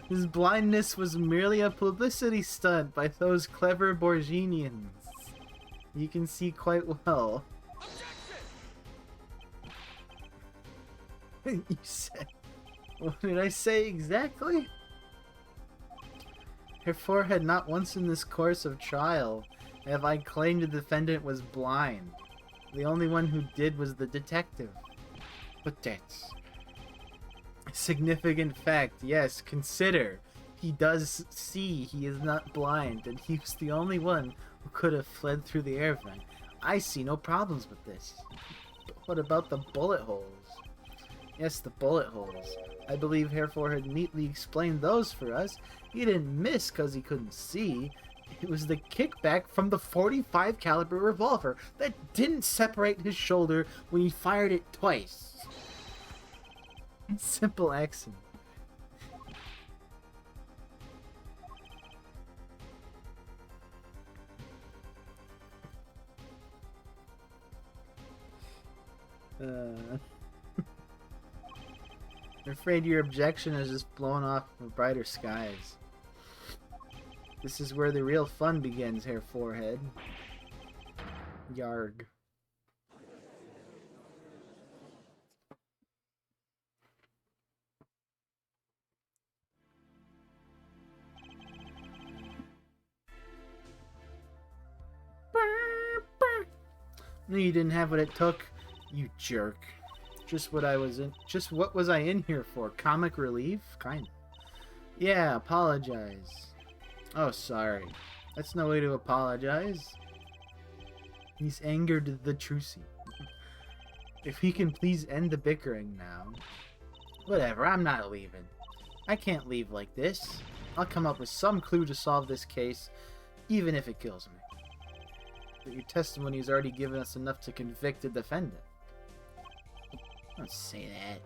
His blindness was merely a publicity stunt by those clever Borginians. You can see quite well. You said... What did I say exactly? Herefore, had not once in this course of trial have I claimed the defendant was blind. The only one who did was the detective. But that's... a significant fact, yes. Consider, he does see he is not blind, and he was the only one who could have fled through the air vent. I see no problems with this. But what about the bullet holes? Yes, the bullet holes. I believe Hereford had neatly explained those for us. He didn't miss because he couldn't see. It was the kickback from the .45 caliber revolver that didn't separate his shoulder when he fired it twice. Simple accent. I'm afraid your objection is just blown off of brighter skies. This is where the real fun begins, Herr Forehead. Yarg. No, you didn't have what it took, you jerk. Just what was I in here for? Comic relief? Kinda. Yeah, apologize. Oh, sorry. That's no way to apologize. He's angered the Trucy. If he can please end the bickering now. Whatever, I'm not leaving. I can't leave like this. I'll come up with some clue to solve this case, even if it kills me. But your testimony has already given us enough to convict the defendant. Don't say that.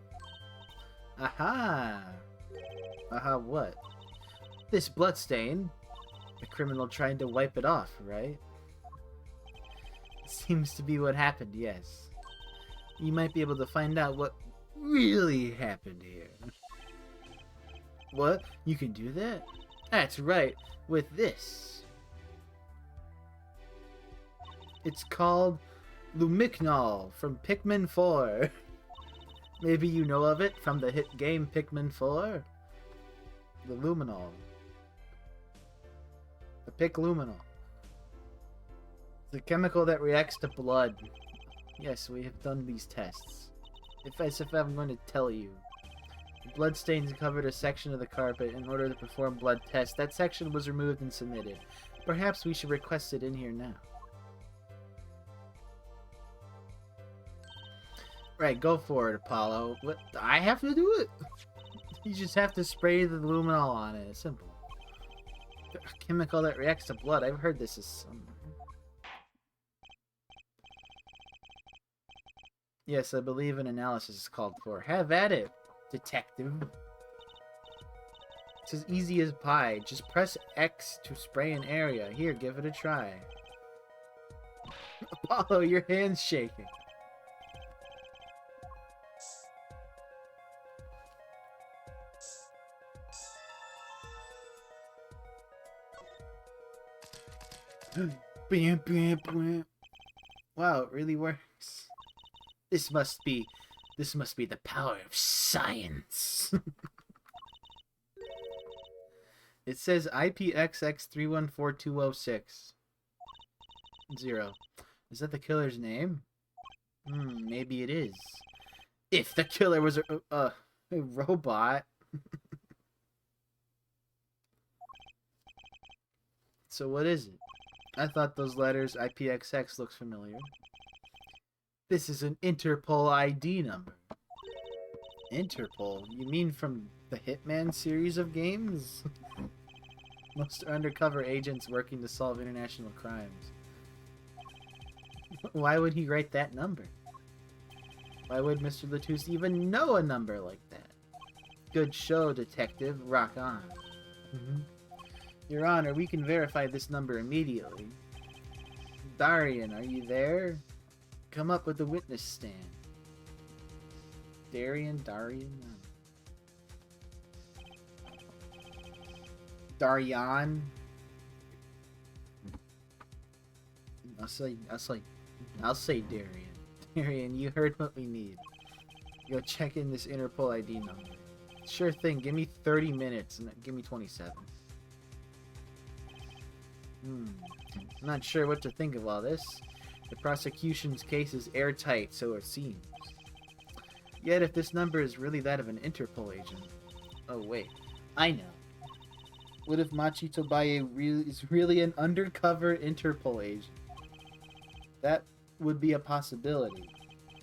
Aha! Aha what? This bloodstain. The criminal trying to wipe it off, right? Seems to be what happened, yes. You might be able to find out what really happened here. What? You can do that? That's right, with this. It's called Lumignol from Pikmin 4. Maybe you know of it from the hit game Pikmin 4? The Luminol. The Pikluminol. The chemical that reacts to blood. Yes, we have done these tests. As if I'm going to tell you. The bloodstains covered a section of the carpet in order to perform blood tests. That section was removed and submitted. Perhaps we should request it in here now. Right, go for it, Apollo. What? I have to do it? You just have to spray the luminol on it. It's simple. A chemical that reacts to blood. I've heard this is somewhere. Yes, I believe an analysis is called for. Have at it, detective. It's as easy as pie. Just press X to spray an area. Here, give it a try. Apollo, your hand's shaking. Wow, it really works. This must be the power of science. It says IPXX314206. 0. Is that the killer's name? Maybe it is. If the killer was a robot. So what is it? I thought those letters IPXX looks familiar. This is an Interpol ID number. Interpol? You mean from the Hitman series of games? Most are undercover agents working to solve international crimes. Why would he write that number? Why would Mr. Latouche even know a number like that? Good show, detective. Rock on. Your Honor, we can verify this number immediately. Darian, are you there? Come up with the witness stand. Darian? Darian? I'll say Darian. Darian, you heard what we need. Go check in this Interpol ID number. Sure thing, give me 30 minutes and give me 27. I'm not sure what to think of all this. The prosecution's case is airtight, so it seems. Yet if this number is really that of an Interpol agent... Oh wait, I know. What if Machi Tobaye is really an undercover Interpol agent? That would be a possibility.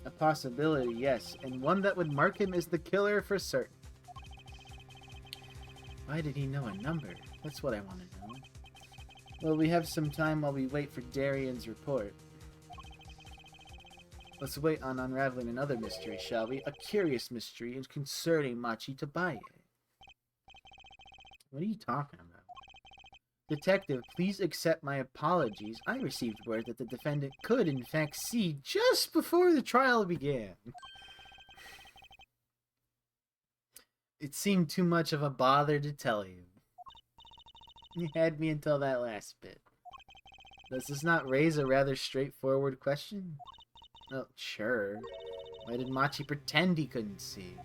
A possibility, yes, and one that would mark him as the killer for certain. Why did he know a number? That's what I want to know. Well, we have some time while we wait for Darian's report. Let's wait on unraveling another mystery, shall we? A curious mystery concerning Machi Tobaye. What are you talking about? Detective, please accept my apologies. I received word that the defendant could, in fact, see just before the trial began. It seemed too much of a bother to tell you. You had me until that last bit. Does this not raise a rather straightforward question? Oh, sure. Why did Machi pretend he couldn't see?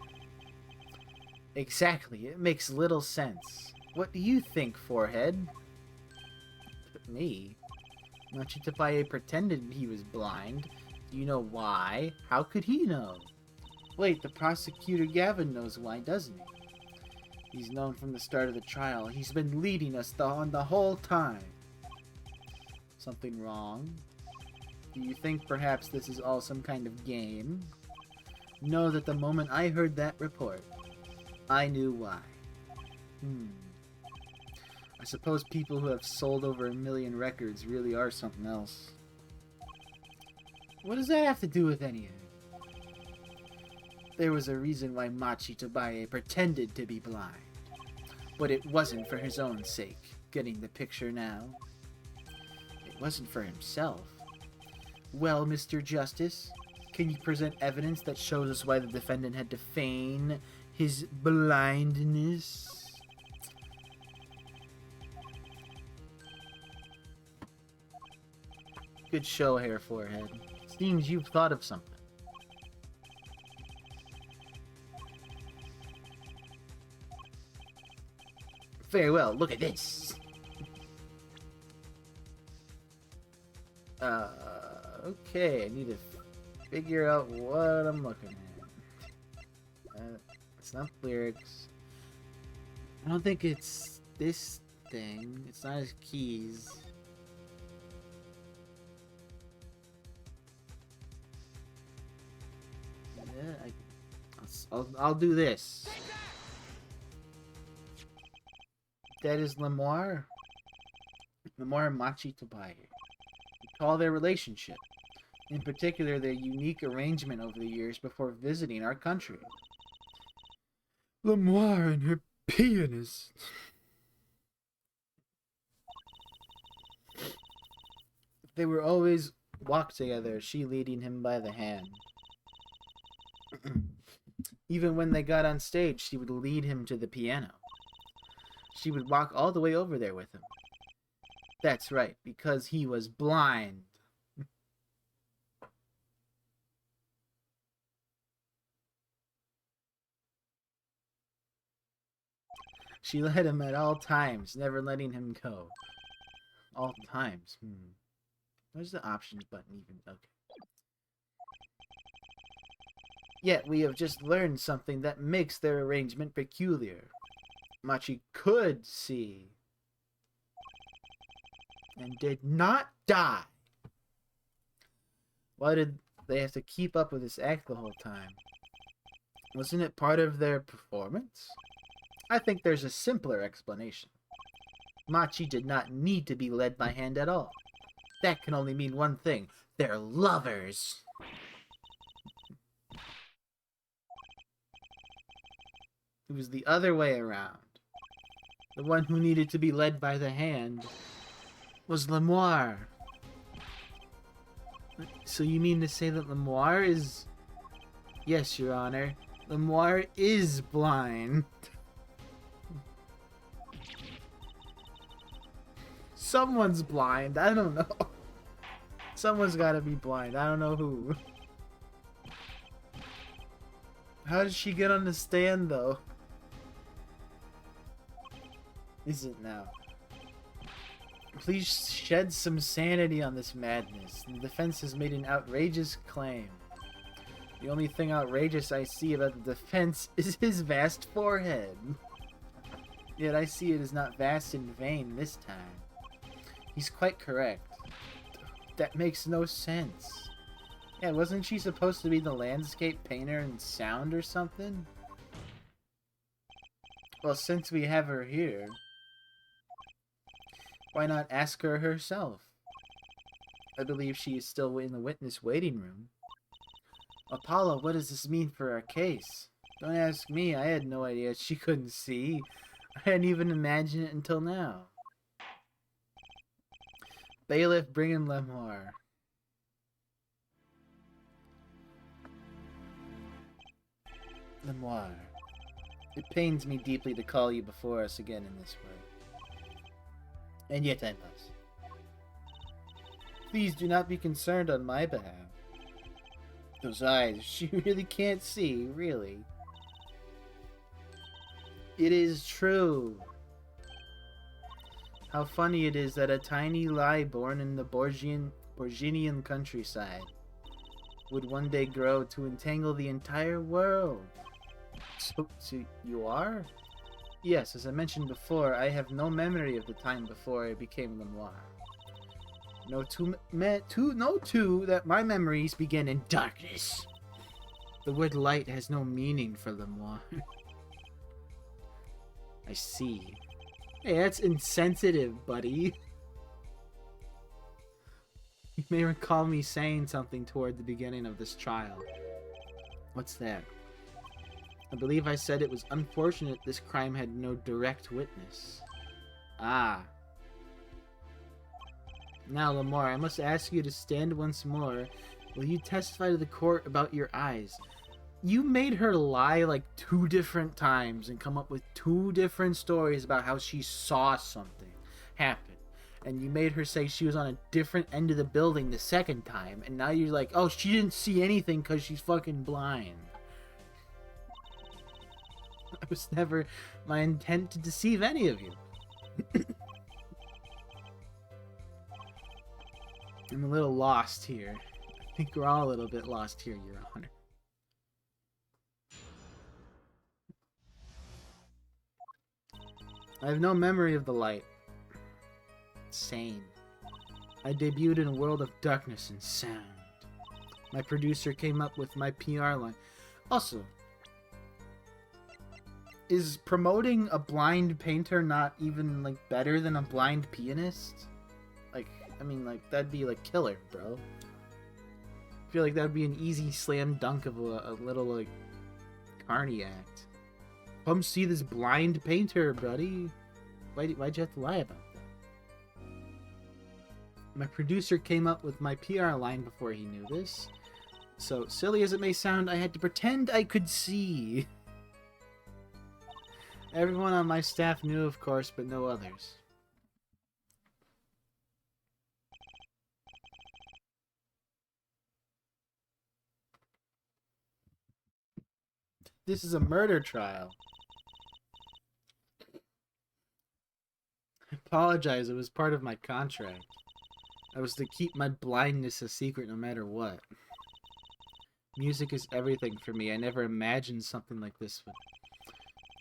Exactly, it makes little sense. What do you think, Forehead? Me? Machi Tobaye pretended he was blind. Do you know why? How could he know? Wait, the prosecutor Gavin knows why, doesn't he? He's known from the start of the trial. He's been leading us on the whole time. Something wrong? Do you think perhaps this is all some kind of game? Know that the moment I heard that report, I knew why. suppose people who have sold over 1 million records really are something else. What does that have to do with anything? There was a reason why Machi Tobaye pretended to be blind. But it wasn't for his own sake. Getting the picture now? It wasn't for himself. Well, Mr. Justice, can you present evidence that shows us why the defendant had to feign his blindness? Good show, Hair Forehead. Seems you've thought of something. Very well, look at this. Okay, I need to figure out what I'm looking at. It's not lyrics. I don't think it's this thing. It's not his keys. Yeah, I'll do this. That is Lemoire. Lemoire and Machi Tobaye. Recall their relationship. In particular, their unique arrangement over the years before visiting our country. Lemoire and her pianist. They were always walk together, she leading him by the hand. Even when they got on stage, she would lead him to the piano. She would walk all the way over there with him. That's right, because he was blind. She led him at all times, never letting him go. All times. Where's the options button even? Okay. Yet we have just learned something that makes their arrangement peculiar. Machi could see and did not die. Why did they have to keep up with this act the whole time? Wasn't it part of their performance? I think there's a simpler explanation. Machi did not need to be led by hand at all. That can only mean one thing. They're lovers. It was the other way around. The one who needed to be led by the hand was Lemoire. So you mean to say that Lemoire is... Yes, Your Honor. Lemoire is blind. Someone's blind. I don't know. Someone's gotta be blind. I don't know who. How did she get on the stand, though? Is it now? Please shed some sanity on this madness. The defense has made an outrageous claim. The only thing outrageous I see about the defense is his vast forehead. Yet I see it is not vast in vain this time. He's quite correct. That makes no sense. Yeah, wasn't she supposed to be the landscape painter and sound or something? Well, since we have her here, why not ask her herself? I believe she is still in the witness waiting room. Apollo, what does this mean for our case? Don't ask me, I had no idea she couldn't see. I hadn't even imagined it until now. Bailiff, bring in Lemoire. Lemoire, it pains me deeply to call you before us again in this way. And yet I must. Please do not be concerned on my behalf. Those eyes, she really can't see, really. It is true. How funny it is that a tiny lie born in the Borginian countryside would one day grow to entangle the entire world. So you are? Yes, as I mentioned before, I have no memory of the time before I became Lemoire. No two that my memories begin in darkness. The word light has no meaning for Lemoire. I see. Hey, that's insensitive, buddy. You may recall me saying something toward the beginning of this trial. What's that? I believe I said it was unfortunate this crime had no direct witness. Ah. Now, Lamar, I must ask you to stand once more. Will you testify to the court about your eyes? You made her lie like 2 different times and come up with 2 different stories about how she saw something happen. And you made her say she was on a different end of the building the second time. And now you're like, oh, she didn't see anything because she's fucking blind. It was never my intent to deceive any of you. I'm a little lost here. I think we're all a little bit lost here, Your Honor. I have no memory of the light. Same. I debuted in a world of darkness and sound. My producer came up with my PR line. Also, is promoting a blind painter not even, like, better than a blind pianist? Like, I mean, like, that'd be, like, killer, bro. I feel like that'd be an easy slam dunk of a little, like, carny act. Come see this blind painter, buddy. Why'd you have to lie about that? My producer came up with my PR line before he knew this. So, silly as it may sound, I had to pretend I could see. Everyone on my staff knew, of course, but no others. This is a murder trial. I apologize, it was part of my contract. I was to keep my blindness a secret no matter what. Music is everything for me. I never imagined something like this would...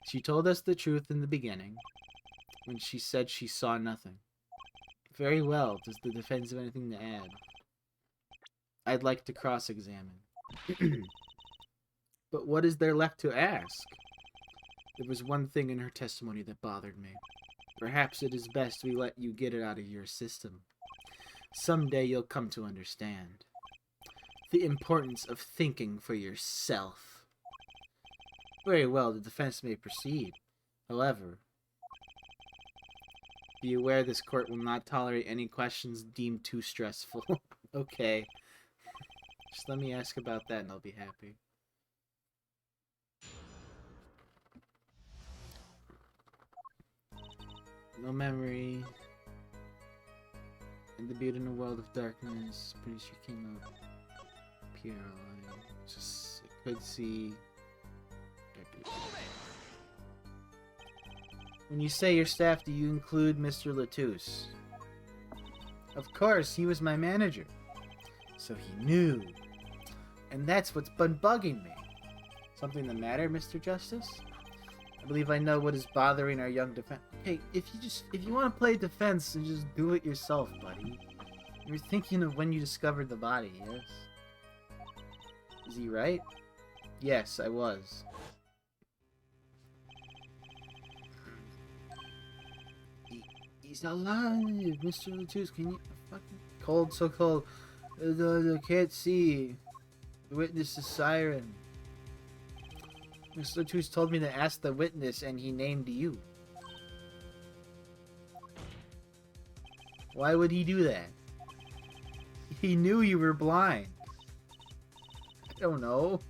She told us the truth in the beginning, when she said she saw nothing. Very well. Does the defense have anything to add? I'd like to cross-examine. But what is there left to ask? There was one thing in her testimony that bothered me. Perhaps it is best we let you get it out of your system. Someday you'll come to understand the importance of thinking for yourself. Very well, the defense may proceed. However, be aware this court will not tolerate any questions deemed too stressful. Okay. Just let me ask about that and I'll be happy. No memory. And the beauty in a world of darkness. Producer came up. PR line. Just could see. When you say your staff, do you include Mr. Latouche? Of course, he was my manager. So he knew. And that's what's been bugging me. Something the matter, Mr. Justice? I believe I know what is bothering our young defense. Hey, if you want to play defense, then just do it yourself, buddy. You're thinking of when you discovered the body, yes? Is he right? Yes, I was. He's alive, Mr. Latouche. Can you fucking cold, so cold? I can't see. The witness is Siren. Mr. Latouche told me to ask the witness, and he named you. Why would he do that? He knew you were blind. I don't know.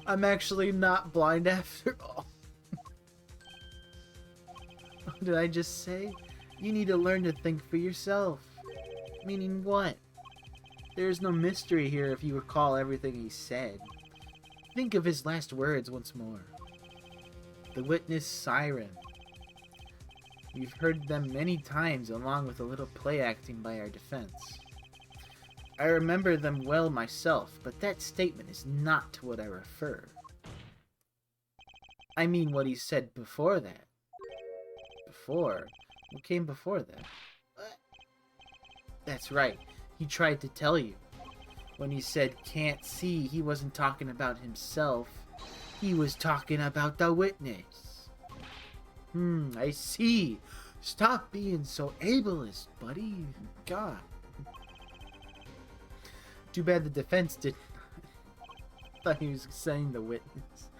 I'm actually not blind after all. What did I just say? You need to learn to think for yourself. Meaning what? There's no mystery here if you recall everything he said. Think of his last words once more. The witness Siren. We've heard them many times along with a little play acting by our defense. I remember them well myself, but that statement is not to what I refer. I mean what he said before that. Before? What came before that? What? That's right. He tried to tell you. When he said can't see, he wasn't talking about himself. He was talking about the witness. I see. Stop being so ableist, buddy. God. Too bad the defense didn't. Thought he was saying the witness.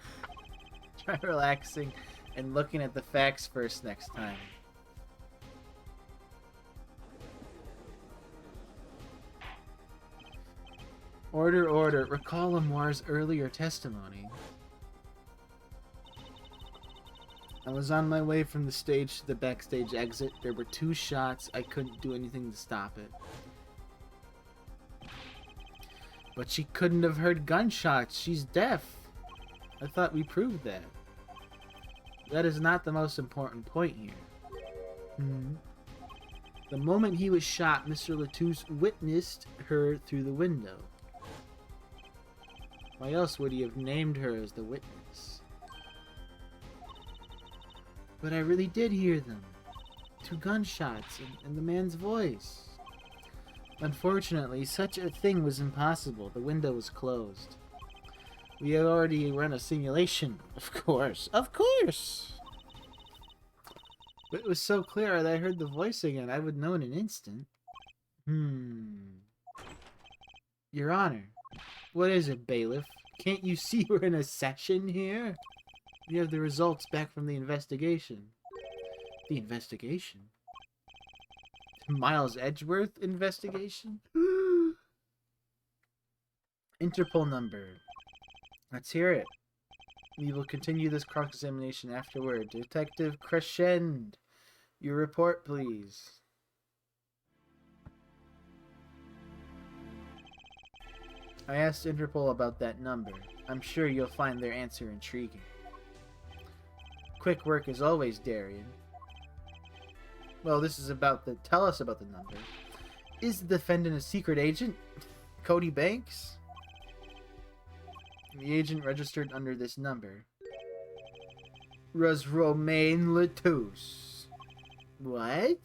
Try relaxing and looking at the facts first next time. Order, order. Recall Lamoire's earlier testimony. I was on my way from the stage to the backstage exit. There were 2 shots. I couldn't do anything to stop it. But she couldn't have heard gunshots. She's deaf. I thought we proved that. That is not the most important point here. The moment he was shot, Mr. Latouche witnessed her through the window. Why else would he have named her as the witness? But I really did hear them. 2 gunshots and the man's voice. Unfortunately, such a thing was impossible. The window was closed. We had already run a simulation. Of course. Of course! But it was so clear that I heard the voice again. I would know in an instant. Your Honor. What is it, bailiff? Can't you see we're in a session here? We have the results back from the investigation. The investigation? Miles Edgeworth investigation? Interpol number. Let's hear it. We will continue this cross-examination afterward. Detective Crescend, your report, please. I asked Interpol about that number. I'm sure you'll find their answer intriguing. Quick work as always, Darian. Well, this is about the... Tell us about the number. Is the defendant a secret agent? Cody Banks? The agent registered under this number was Romain Latouche. What?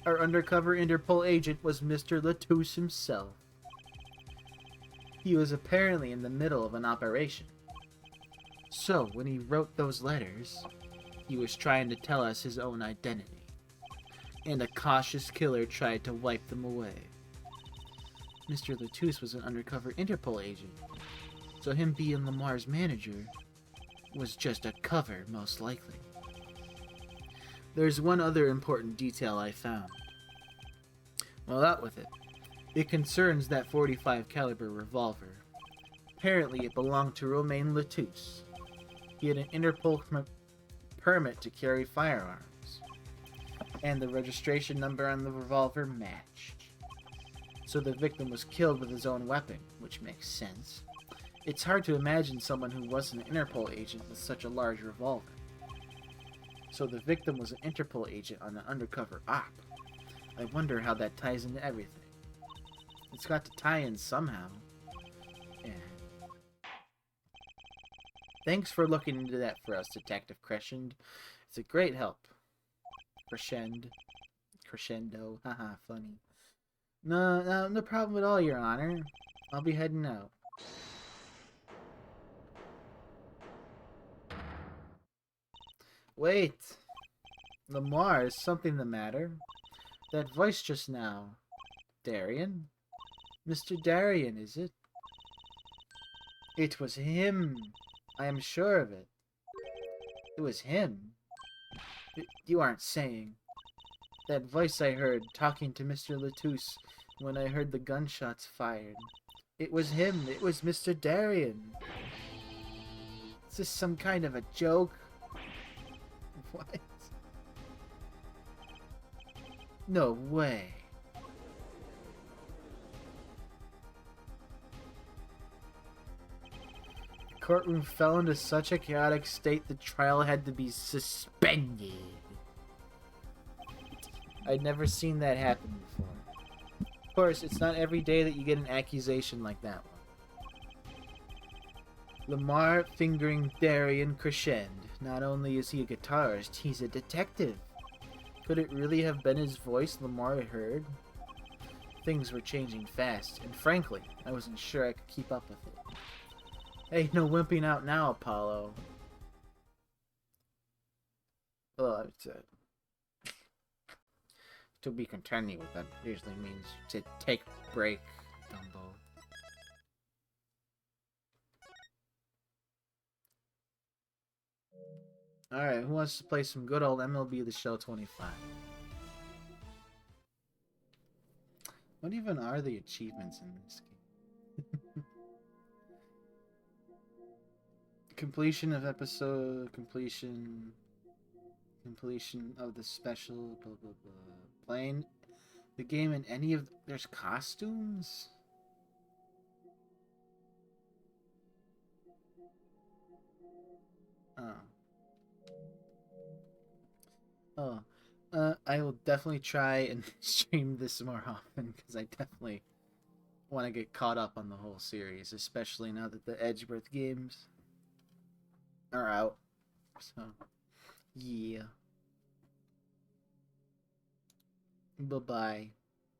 Our undercover Interpol agent was Mr. Latouche himself. He was apparently in the middle of an operation. So, when he wrote those letters, he was trying to tell us his own identity. And a cautious killer tried to wipe them away. Mr. Latouche was an undercover Interpol agent, so him being Lamoire's manager was just a cover, most likely. There's one other important detail I found. Well, out with it. It concerns that .45 caliber revolver. Apparently, it belonged to Romain Latouche. He had an Interpol permit to carry firearms, and the registration number on the revolver matched. So the victim was killed with his own weapon, which makes sense. It's hard to imagine someone who wasn't an Interpol agent with such a large revolver. So the victim was an Interpol agent on an undercover op. I wonder how that ties into everything. It's got to tie in somehow. Yeah. Thanks for looking into that for us, Detective Crescend. It's a great help. Crescendo. Haha, funny. No problem at all, Your Honor. I'll be heading out. Wait. Lamoire, is something the matter? That voice just now. Darian? Mr. Darian, is it? It was him. I am sure of it. It was him. You aren't saying. That voice I heard talking to Mr. Latouche when I heard the gunshots fired. It was him. It was Mr. Darian. Is this some kind of a joke? What? No way. The courtroom fell into such a chaotic state the trial had to be suspended. I'd never seen that happen before. Of course, it's not every day that you get an accusation like that one. Lamoire fingering Darian Crescend. Not only is he a guitarist, he's a detective. Could it really have been his voice Lamoire heard? Things were changing fast, and frankly, I wasn't sure I could keep up with it. Hey, no wimping out now, Apollo. To be continued, that usually means to take a break, Dumbo. Alright, who wants to play some good old MLB The Show 25? What even are the achievements in this game? Completion of episode, completion of the special, blah blah blah. Playing the game in any of, there's costumes? Oh. Oh. I will definitely try and stream this more often, because I definitely want to get caught up on the whole series, especially now that the Edgeworth games are out. So, yeah. Bye-bye.